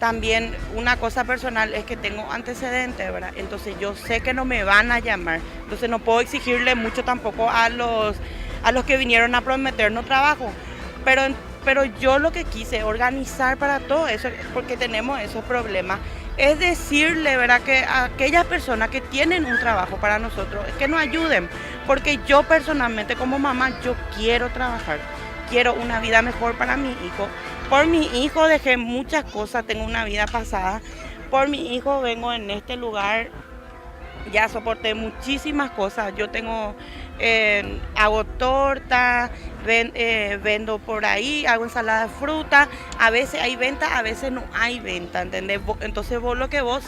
También una cosa personal es que tengo antecedentes, ¿verdad? Entonces yo sé que no me van a llamar, entonces no puedo exigirle mucho tampoco a los que vinieron a prometernos trabajo, pero yo lo que quise organizar para todo eso, porque tenemos esos problemas, es decirle, ¿verdad?, que a aquellas personas que tienen un trabajo para nosotros, que nos ayuden, porque yo personalmente como mamá, yo quiero trabajar, quiero una vida mejor para mi hijo. Por mi hijo dejé muchas cosas, tengo una vida pasada, por mi hijo vengo en este lugar, ya soporté muchísimas cosas, yo hago torta, vendo por ahí, hago ensalada de fruta, a veces hay venta, a veces no hay venta, ¿entendés? Entonces vos lo que vos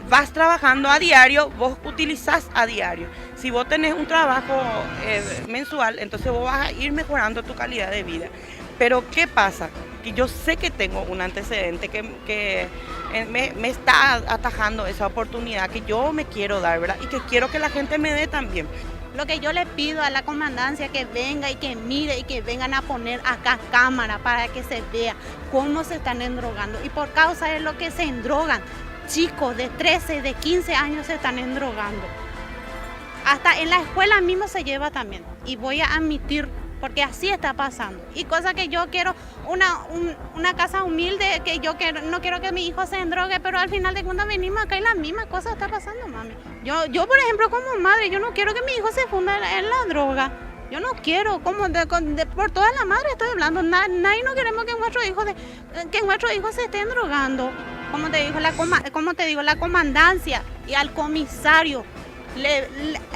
vas trabajando a diario, vos utilizás a diario. Si vos tenés un trabajo mensual, entonces vos vas a ir mejorando tu calidad de vida. Pero ¿qué pasa? Que yo sé que tengo un antecedente que me está atajando esa oportunidad que yo me quiero dar, ¿verdad? Y que quiero que la gente me dé también. Lo que yo le pido a la comandancia que venga y que mire y que vengan a poner acá cámara para que se vea cómo se están endrogando. Y por causa de lo que se endrogan, chicos de 13, de 15 años se están endrogando. Hasta en la escuela mismo se lleva también. Y voy a admitir, porque así está pasando. Y cosa que yo quiero, una casa humilde, que yo no quiero que mi hijo se endrogue, pero al final de cuentas venimos acá y la misma cosa está pasando, mami. Yo por ejemplo, como madre, yo no quiero que mi hijo se funda en la droga. Yo no quiero, por toda la madre estoy hablando, nadie no queremos que nuestro hijo se esté drogando. Como te digo, la comandancia y al comisario,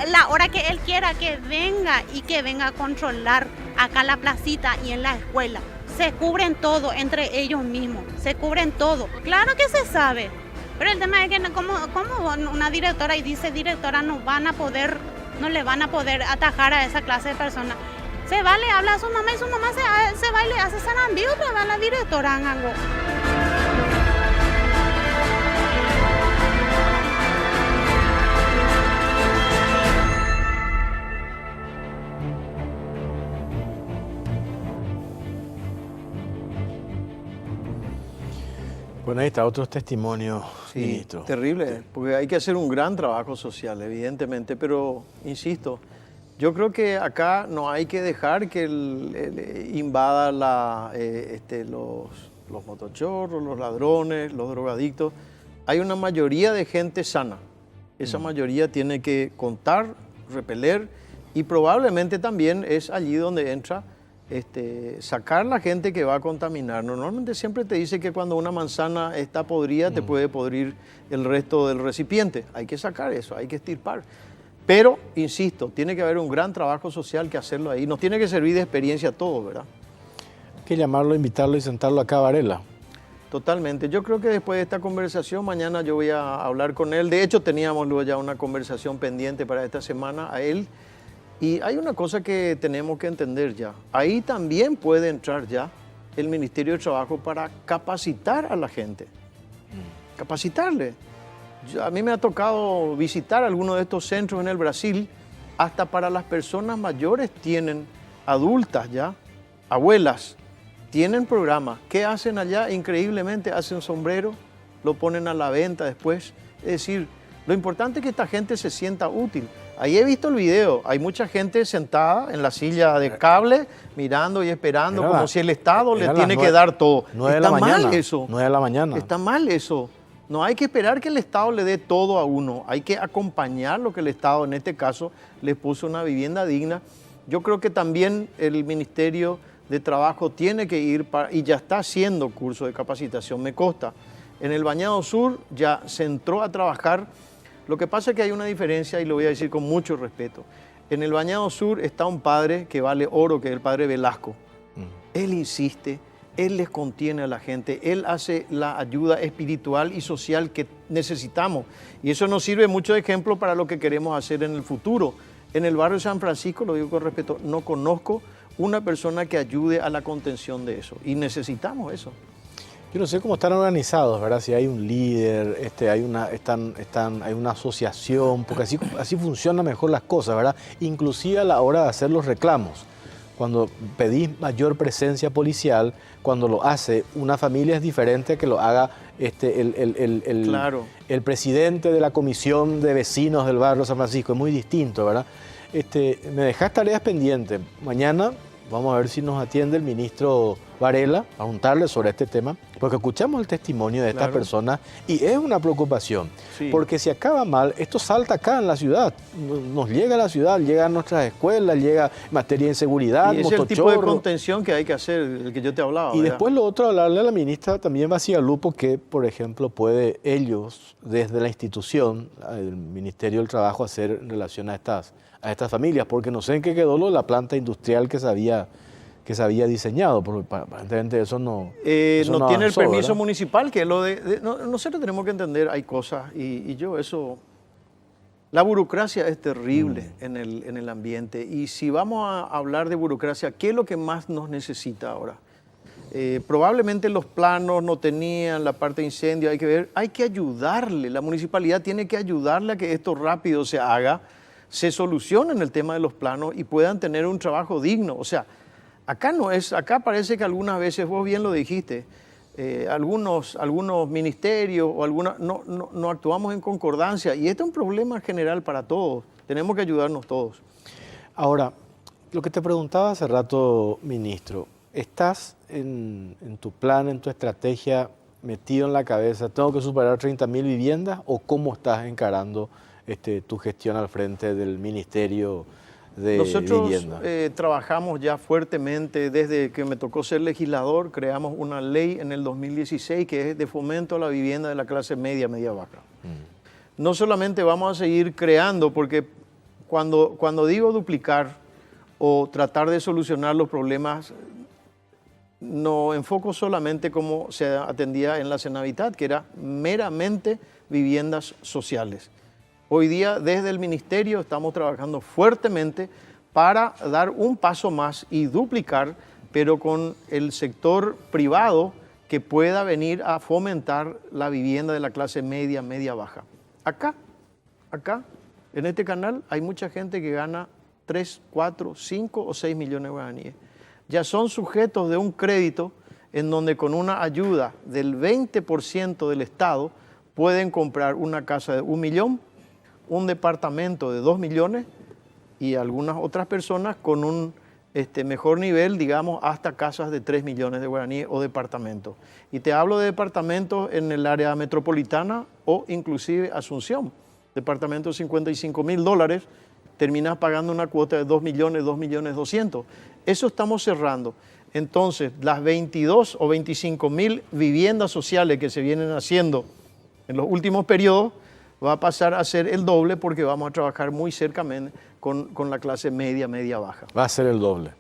la hora que él quiera que venga y que venga a controlar acá en la placita y en la escuela. Se cubren todo entre ellos mismos, se cubren todo. Claro que se sabe, pero el tema es que como una directora y dice directora no le van a poder atajar a esa clase de personas. Se va, le habla a su mamá y su mamá se va y le hace zarambío, le va a la directora en algo. Bueno, ahí está otro testimonio, sí, ministro. Terrible, porque hay que hacer un gran trabajo social, evidentemente, pero insisto, yo creo que acá no hay que dejar que invada los motochorros, los ladrones, los drogadictos. Hay una mayoría de gente sana. Esa mayoría tiene que contar, repeler, y probablemente también es allí donde entra sacar la gente que va a contaminar. Normalmente siempre te dice que cuando una manzana está podrida te puede podrir el resto del recipiente. Hay que sacar eso, hay que extirpar. Pero, insisto, tiene que haber un gran trabajo social que hacerlo ahí. Nos tiene que servir de experiencia todo, ¿verdad? Hay que llamarlo, invitarlo y sentarlo acá a Varela. Totalmente. Yo creo que después de esta conversación, mañana yo voy a hablar con él. De hecho, teníamos luego ya una conversación pendiente para esta semana a él. Y hay una cosa que tenemos que entender ya. Ahí también puede entrar ya el Ministerio de Trabajo para capacitar a la gente. Capacitarle. A mí me ha tocado visitar algunos de estos centros en el Brasil. Hasta para las personas mayores tienen, adultas ya, abuelas, tienen programas. ¿Qué hacen allá? Increíblemente hacen sombrero, lo ponen a la venta después. Es decir, lo importante es que esta gente se sienta útil. Ahí he visto el video, hay mucha gente sentada en la silla de cable, mirando y esperando, como si el Estado le tiene que dar todo. 9 de la mañana. Está mal eso. 9 de la mañana. Está mal eso. No hay que esperar que el Estado le dé todo a uno. Hay que acompañar lo que el Estado, en este caso, le puso una vivienda digna. Yo creo que también el Ministerio de Trabajo tiene que ir, y ya está haciendo curso de capacitación, me consta. En el Bañado Sur ya se entró a trabajar. Lo que pasa es que hay una diferencia, y lo voy a decir con mucho respeto. En el Bañado Sur está un padre que vale oro, que es el padre Velasco. Él insiste, él les contiene a la gente, él hace la ayuda espiritual y social que necesitamos. Y eso nos sirve mucho de ejemplo para lo que queremos hacer en el futuro. En el barrio de San Francisco, lo digo con respeto, no conozco una persona que ayude a la contención de eso. Y necesitamos eso. Yo no sé cómo están organizados, ¿verdad? Si hay un líder, hay una asociación, porque así funcionan mejor las cosas, ¿verdad? Inclusive a la hora de hacer los reclamos. Cuando pedís mayor presencia policial, cuando lo hace una familia es diferente que lo haga Claro. el presidente de la comisión de vecinos del barrio San Francisco. Es muy distinto, ¿verdad? Me dejás tareas pendientes. Mañana vamos a ver si nos atiende el ministro Varela, a preguntarle sobre este tema, porque escuchamos el testimonio de estas personas y es una preocupación, porque si acaba mal, esto salta acá en la ciudad, nos llega a la ciudad, llega a nuestras escuelas, llega en materia de inseguridad, y ese es el tipo de contención que hay que hacer, el que yo te hablaba. Y ¿verdad? Después lo otro, hablarle a la ministra también Bacigalupo, que por ejemplo puede ellos, desde la institución, el Ministerio del Trabajo, hacer en relación a estas familias, porque no sé en qué quedó lo de la planta industrial que se había diseñado, porque aparentemente eso no tiene avanzó, el permiso ¿verdad? municipal, que es lo nosotros tenemos que entender, hay cosas, la burocracia es terrible en el ambiente, y si vamos a hablar de burocracia, ¿qué es lo que más nos necesita ahora? Probablemente los planos no tenían la parte de incendio, hay que ver, hay que ayudarle, la municipalidad tiene que ayudarle a que esto rápido se haga, se solucione en el tema de los planos y puedan tener un trabajo digno. O sea, acá parece que algunas veces, vos bien lo dijiste, algunos ministerios o no actuamos en concordancia, y este es un problema general para todos, tenemos que ayudarnos todos. Ahora, lo que te preguntaba hace rato, ministro, ¿estás en tu plan, en tu estrategia, metido en la cabeza, tengo que superar 30.000 viviendas, o cómo estás encarando tu gestión al frente del Ministerio de Vivienda? Nosotros trabajamos ya fuertemente desde que me tocó ser legislador. Creamos una ley en el 2016 que es de fomento a la vivienda de la clase media, media-baja. No solamente vamos a seguir creando, porque cuando digo duplicar o tratar de solucionar los problemas, no enfoco solamente como se atendía en la Senavitat, que era meramente viviendas sociales. Hoy día, desde el Ministerio, estamos trabajando fuertemente para dar un paso más y duplicar, pero con el sector privado que pueda venir a fomentar la vivienda de la clase media, media-baja. Acá, en este canal, hay mucha gente que gana 3, 4, 5 o 6 millones de guaraníes. Ya son sujetos de un crédito en donde con una ayuda del 20% del Estado pueden comprar una casa de 1 millón, un departamento de 2 millones y algunas otras personas con un mejor nivel, digamos, hasta casas de 3 millones de guaraníes o departamentos. Y te hablo de departamentos en el área metropolitana o inclusive Asunción. Departamentos de $55.000, terminas pagando una cuota de 2 millones, 2 millones 200. Eso estamos cerrando. Entonces, las 22 o 25.000 viviendas sociales que se vienen haciendo en los últimos periodos, va a pasar a ser el doble porque vamos a trabajar muy cercamente con la clase media, media-baja. Va a ser el doble.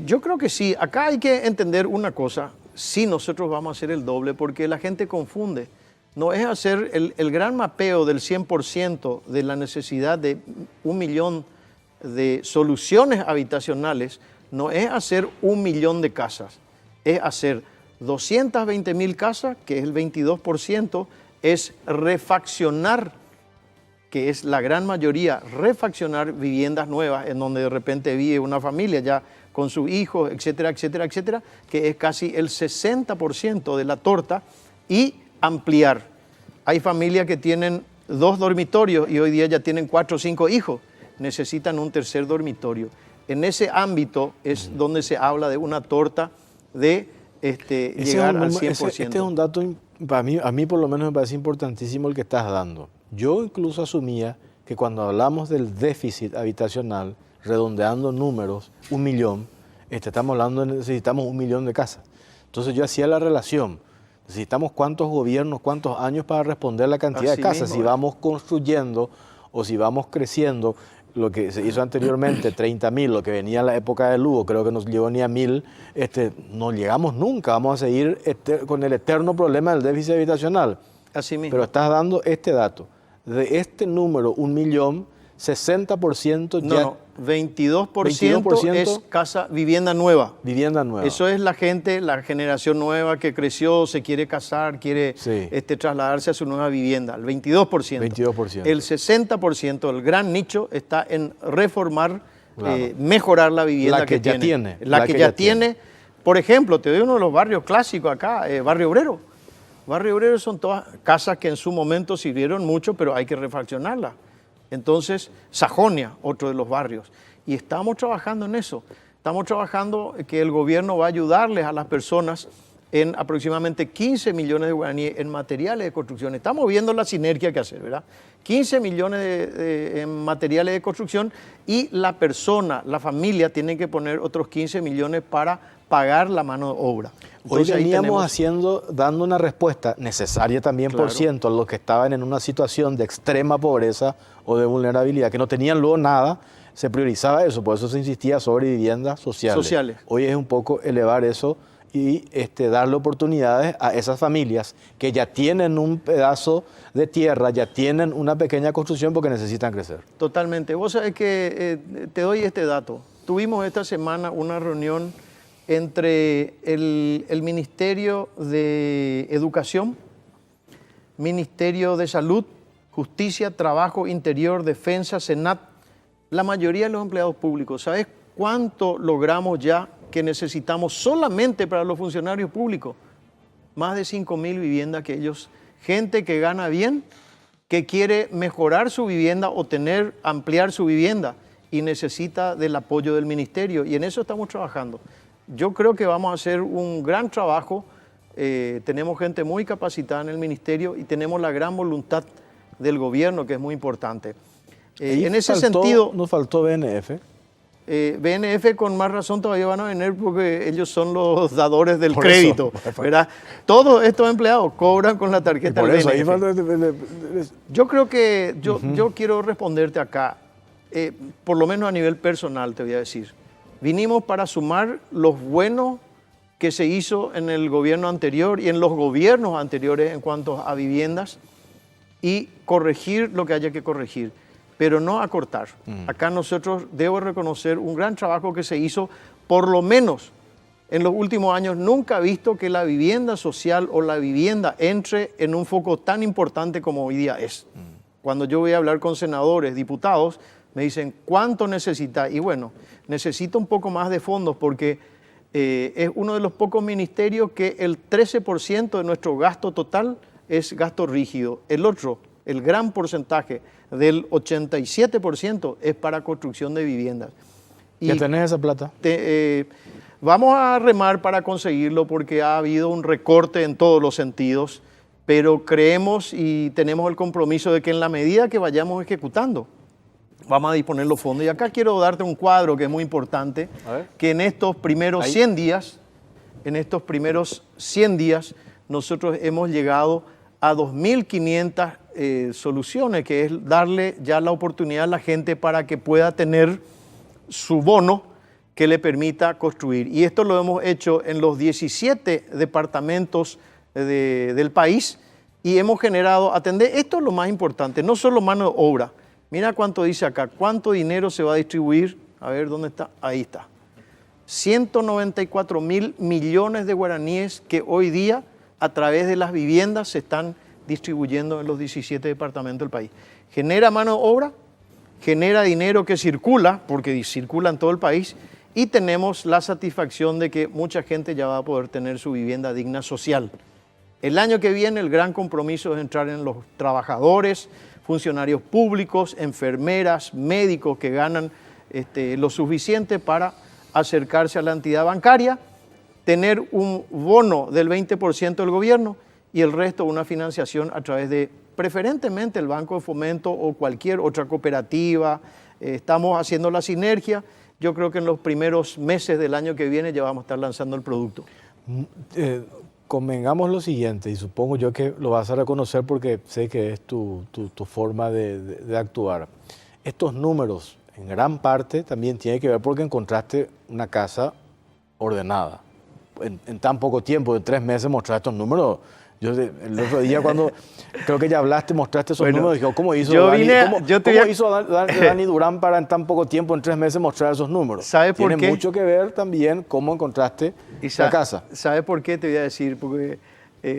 Yo creo que sí. Acá hay que entender una cosa. Sí, nosotros vamos a hacer el doble porque la gente confunde. No es hacer el gran mapeo del 100% de la necesidad de 1 millón de soluciones habitacionales, no es hacer 1 millón de casas, es hacer 220.000 casas, que es el 22%, es refaccionar, que es la gran mayoría, refaccionar viviendas nuevas en donde de repente vive una familia ya con sus hijos, etcétera, etcétera, etcétera, que es casi el 60% de la torta, y ampliar. Hay familias que tienen 2 dormitorios y hoy día ya tienen 4 o 5 hijos, necesitan un tercer dormitorio. En ese ámbito es donde se habla de una torta de llegar al 100%. Este es un dato, a mí por lo menos me parece importantísimo el que estás dando. Yo incluso asumía que cuando hablamos del déficit habitacional, redondeando números, 1 millón, estamos hablando de necesitamos 1 millón de casas. Entonces yo hacía la relación. Necesitamos cuántos gobiernos, cuántos años para responder la cantidad de casas. Si vamos construyendo o si vamos creciendo, lo que se hizo anteriormente, 30.000, lo que venía en la época de Lugo, creo que no llegó ni a 1.000, no llegamos nunca. Vamos a seguir con el eterno problema del déficit habitacional. Así mismo. Pero estás dando este dato. De este número, 1 millón, 60% ya... No, 22% es casa, vivienda nueva. Vivienda nueva. Eso es la gente, la generación nueva que creció, se quiere casar, quiere trasladarse a su nueva vivienda. El 22%. 22%. El 60%, el gran nicho, está en reformar, mejorar la vivienda la que ya tiene. La que ya tiene. Por ejemplo, te doy uno de los barrios clásicos acá, Barrio Obrero. Barrio Obrero son todas casas que en su momento sirvieron mucho, pero hay que refaccionarlas. Entonces, Sajonia, otro de los barrios. Y estamos trabajando en eso. Estamos trabajando que el gobierno va a ayudarles a las personas en aproximadamente 15 millones de guaraníes en materiales de construcción. Estamos viendo la sinergia que hacer, ¿verdad? 15 millones en materiales de construcción y la persona, la familia, tiene que poner otros 15 millones para pagar la mano de obra. Entonces, hoy veníamos dando una respuesta necesaria también, por ciento, a los que estaban en una situación de extrema pobreza o de vulnerabilidad, que no tenían luego nada, se priorizaba eso, por eso se insistía sobre viviendas sociales. Hoy es un poco elevar eso y darle oportunidades a esas familias que ya tienen un pedazo de tierra, ya tienen una pequeña construcción porque necesitan crecer. Totalmente. Vos sabés que te doy este dato. Tuvimos esta semana una reunión entre el Ministerio de Educación, Ministerio de Salud, Justicia, Trabajo, Interior, Defensa, Senat, la mayoría de los empleados públicos. ¿Sabes cuánto logramos ya que necesitamos solamente para los funcionarios públicos? Más de 5.000 viviendas que ellos, gente que gana bien, que quiere mejorar su vivienda o ampliar su vivienda y necesita del apoyo del ministerio, y en eso estamos trabajando. Yo creo que vamos a hacer un gran trabajo, tenemos gente muy capacitada en el ministerio y tenemos la gran voluntad del gobierno, que es muy importante. En ese sentido... Nos faltó BNF. BNF con más razón todavía van a venir porque ellos son los dadores del crédito, ¿verdad? Todos estos empleados cobran con la tarjeta del BNF. Yo creo que, yo quiero responderte acá, por lo menos a nivel personal te voy a decir. Vinimos para sumar los buenos que se hizo en el gobierno anterior y en los gobiernos anteriores en cuanto a viviendas y corregir lo que haya que corregir, pero no acortar. Acá nosotros debo reconocer un gran trabajo que se hizo, por lo menos en los últimos años. Nunca he visto que la vivienda social o la vivienda entre en un foco tan importante como hoy día es. Cuando yo voy a hablar con senadores, diputados, me dicen, ¿cuánto necesita? Y bueno, necesito un poco más de fondos porque es uno de los pocos ministerios que el 13% de nuestro gasto total es gasto rígido. El otro, el gran porcentaje del 87% es para construcción de viviendas. ¿Ya tenés esa plata? Vamos a remar para conseguirlo porque ha habido un recorte en todos los sentidos, pero creemos y tenemos el compromiso de que en la medida que vayamos ejecutando, vamos a disponer los fondos. Y acá quiero darte un cuadro que es muy importante, que en estos primeros 100 días, nosotros hemos llegado a 2.500 soluciones, que es darle ya la oportunidad a la gente para que pueda tener su bono que le permita construir. Y esto lo hemos hecho en los 17 departamentos del país y hemos generado, esto es lo más importante, no solo mano de obra. Mira cuánto dice acá, cuánto dinero se va a distribuir, a ver dónde está, ahí está. 194.000 millones de guaraníes que hoy día a través de las viviendas se están distribuyendo en los 17 departamentos del país. Genera mano de obra, genera dinero que circula, porque circula en todo el país, y tenemos la satisfacción de que mucha gente ya va a poder tener su vivienda digna social. El año que viene el gran compromiso es entrar en los trabajadores, funcionarios públicos, enfermeras, médicos que ganan lo suficiente para acercarse a la entidad bancaria, tener un bono del 20% del gobierno y el resto una financiación a través de preferentemente el Banco de Fomento o cualquier otra cooperativa. Estamos haciendo la sinergia. Yo creo que en los primeros meses del año que viene ya vamos a estar lanzando el producto. Convengamos lo siguiente, y supongo yo que lo vas a reconocer porque sé que es tu forma de actuar. Estos números, en gran parte, también tienen que ver porque encontraste una casa ordenada. En tan poco tiempo, de 3 meses, mostraste estos números. Yo el otro día cuando creo que ya mostraste esos números, dije, ¿cómo hizo Dani Durán para en tan poco tiempo, en 3 meses, mostrar esos números? ¿Sabe por qué? Tiene mucho que ver también cómo encontraste la casa. ¿Sabe por qué? Te voy a decir, porque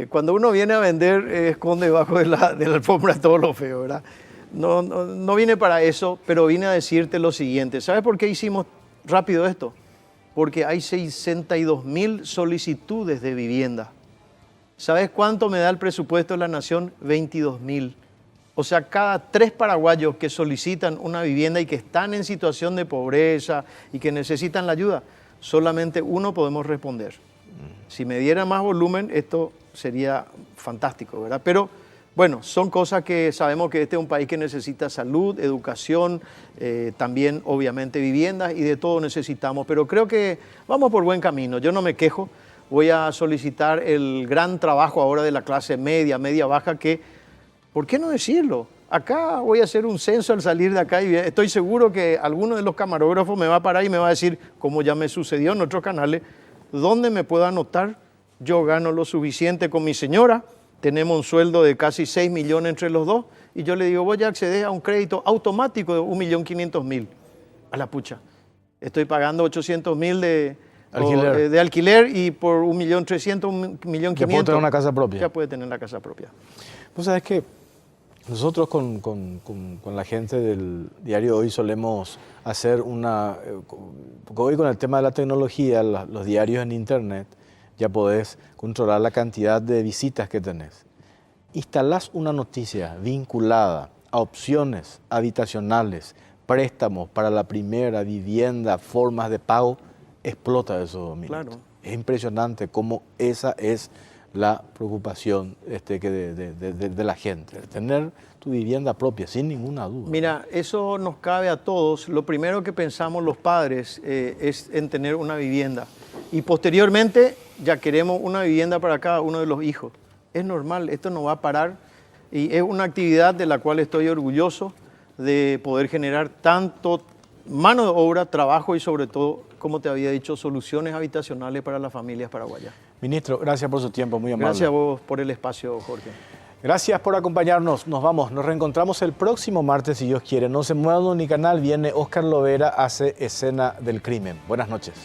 cuando uno viene a vender, esconde debajo de la alfombra todo lo feo, ¿verdad? No vine para eso, pero vine a decirte lo siguiente. ¿Sabes por qué hicimos rápido esto? Porque hay 62.000 solicitudes de vivienda. ¿Sabes cuánto me da el presupuesto de la Nación? 22.000. O sea, cada 3 paraguayos que solicitan una vivienda y que están en situación de pobreza y que necesitan la ayuda, solamente 1 podemos responder. Si me diera más volumen, esto sería fantástico, ¿verdad? Pero bueno, son cosas que sabemos que este es un país que necesita salud, educación, también obviamente viviendas y de todo necesitamos. Pero creo que vamos por buen camino. Yo no me quejo. Voy a solicitar el gran trabajo ahora de la clase media, media baja, que, ¿por qué no decirlo? Acá voy a hacer un censo al salir de acá y estoy seguro que alguno de los camarógrafos me va a parar y me va a decir, como ya me sucedió en otros canales, ¿dónde me puedo anotar? Yo gano lo suficiente con mi señora, tenemos un sueldo de casi 6 millones entre los dos y yo le digo, voy a acceder a un crédito automático de 1.500.000. A la pucha, estoy pagando 800.000 de alquiler y por 1.300.000, 1.500.000. Ya puede tener una casa propia. Ya puede tener la casa propia. Pues sabes que nosotros con la gente del diario Hoy solemos hacer hoy con el tema de la tecnología, los diarios en internet, ya podés controlar la cantidad de visitas que tenés. Instalás una noticia vinculada a opciones habitacionales, préstamos para la primera vivienda, formas de pago, explota esos minutos. Claro. Es impresionante cómo esa es la preocupación de la gente, tener tu vivienda propia, sin ninguna duda. Mira, eso nos cabe a todos. Lo primero que pensamos los padres es en tener una vivienda. Y posteriormente ya queremos una vivienda para cada uno de los hijos. Es normal, esto no va a parar. Y es una actividad de la cual estoy orgulloso de poder generar tanto mano de obra, trabajo y sobre todo, como te había dicho, soluciones habitacionales para las familias paraguayas. Ministro, gracias por su tiempo, muy amable. Gracias a vos por el espacio, Jorge. Gracias por acompañarnos, nos vamos, nos reencontramos el próximo martes si Dios quiere. No se muevan ni canal, viene Oscar Lovera, hace Escena del Crimen. Buenas noches.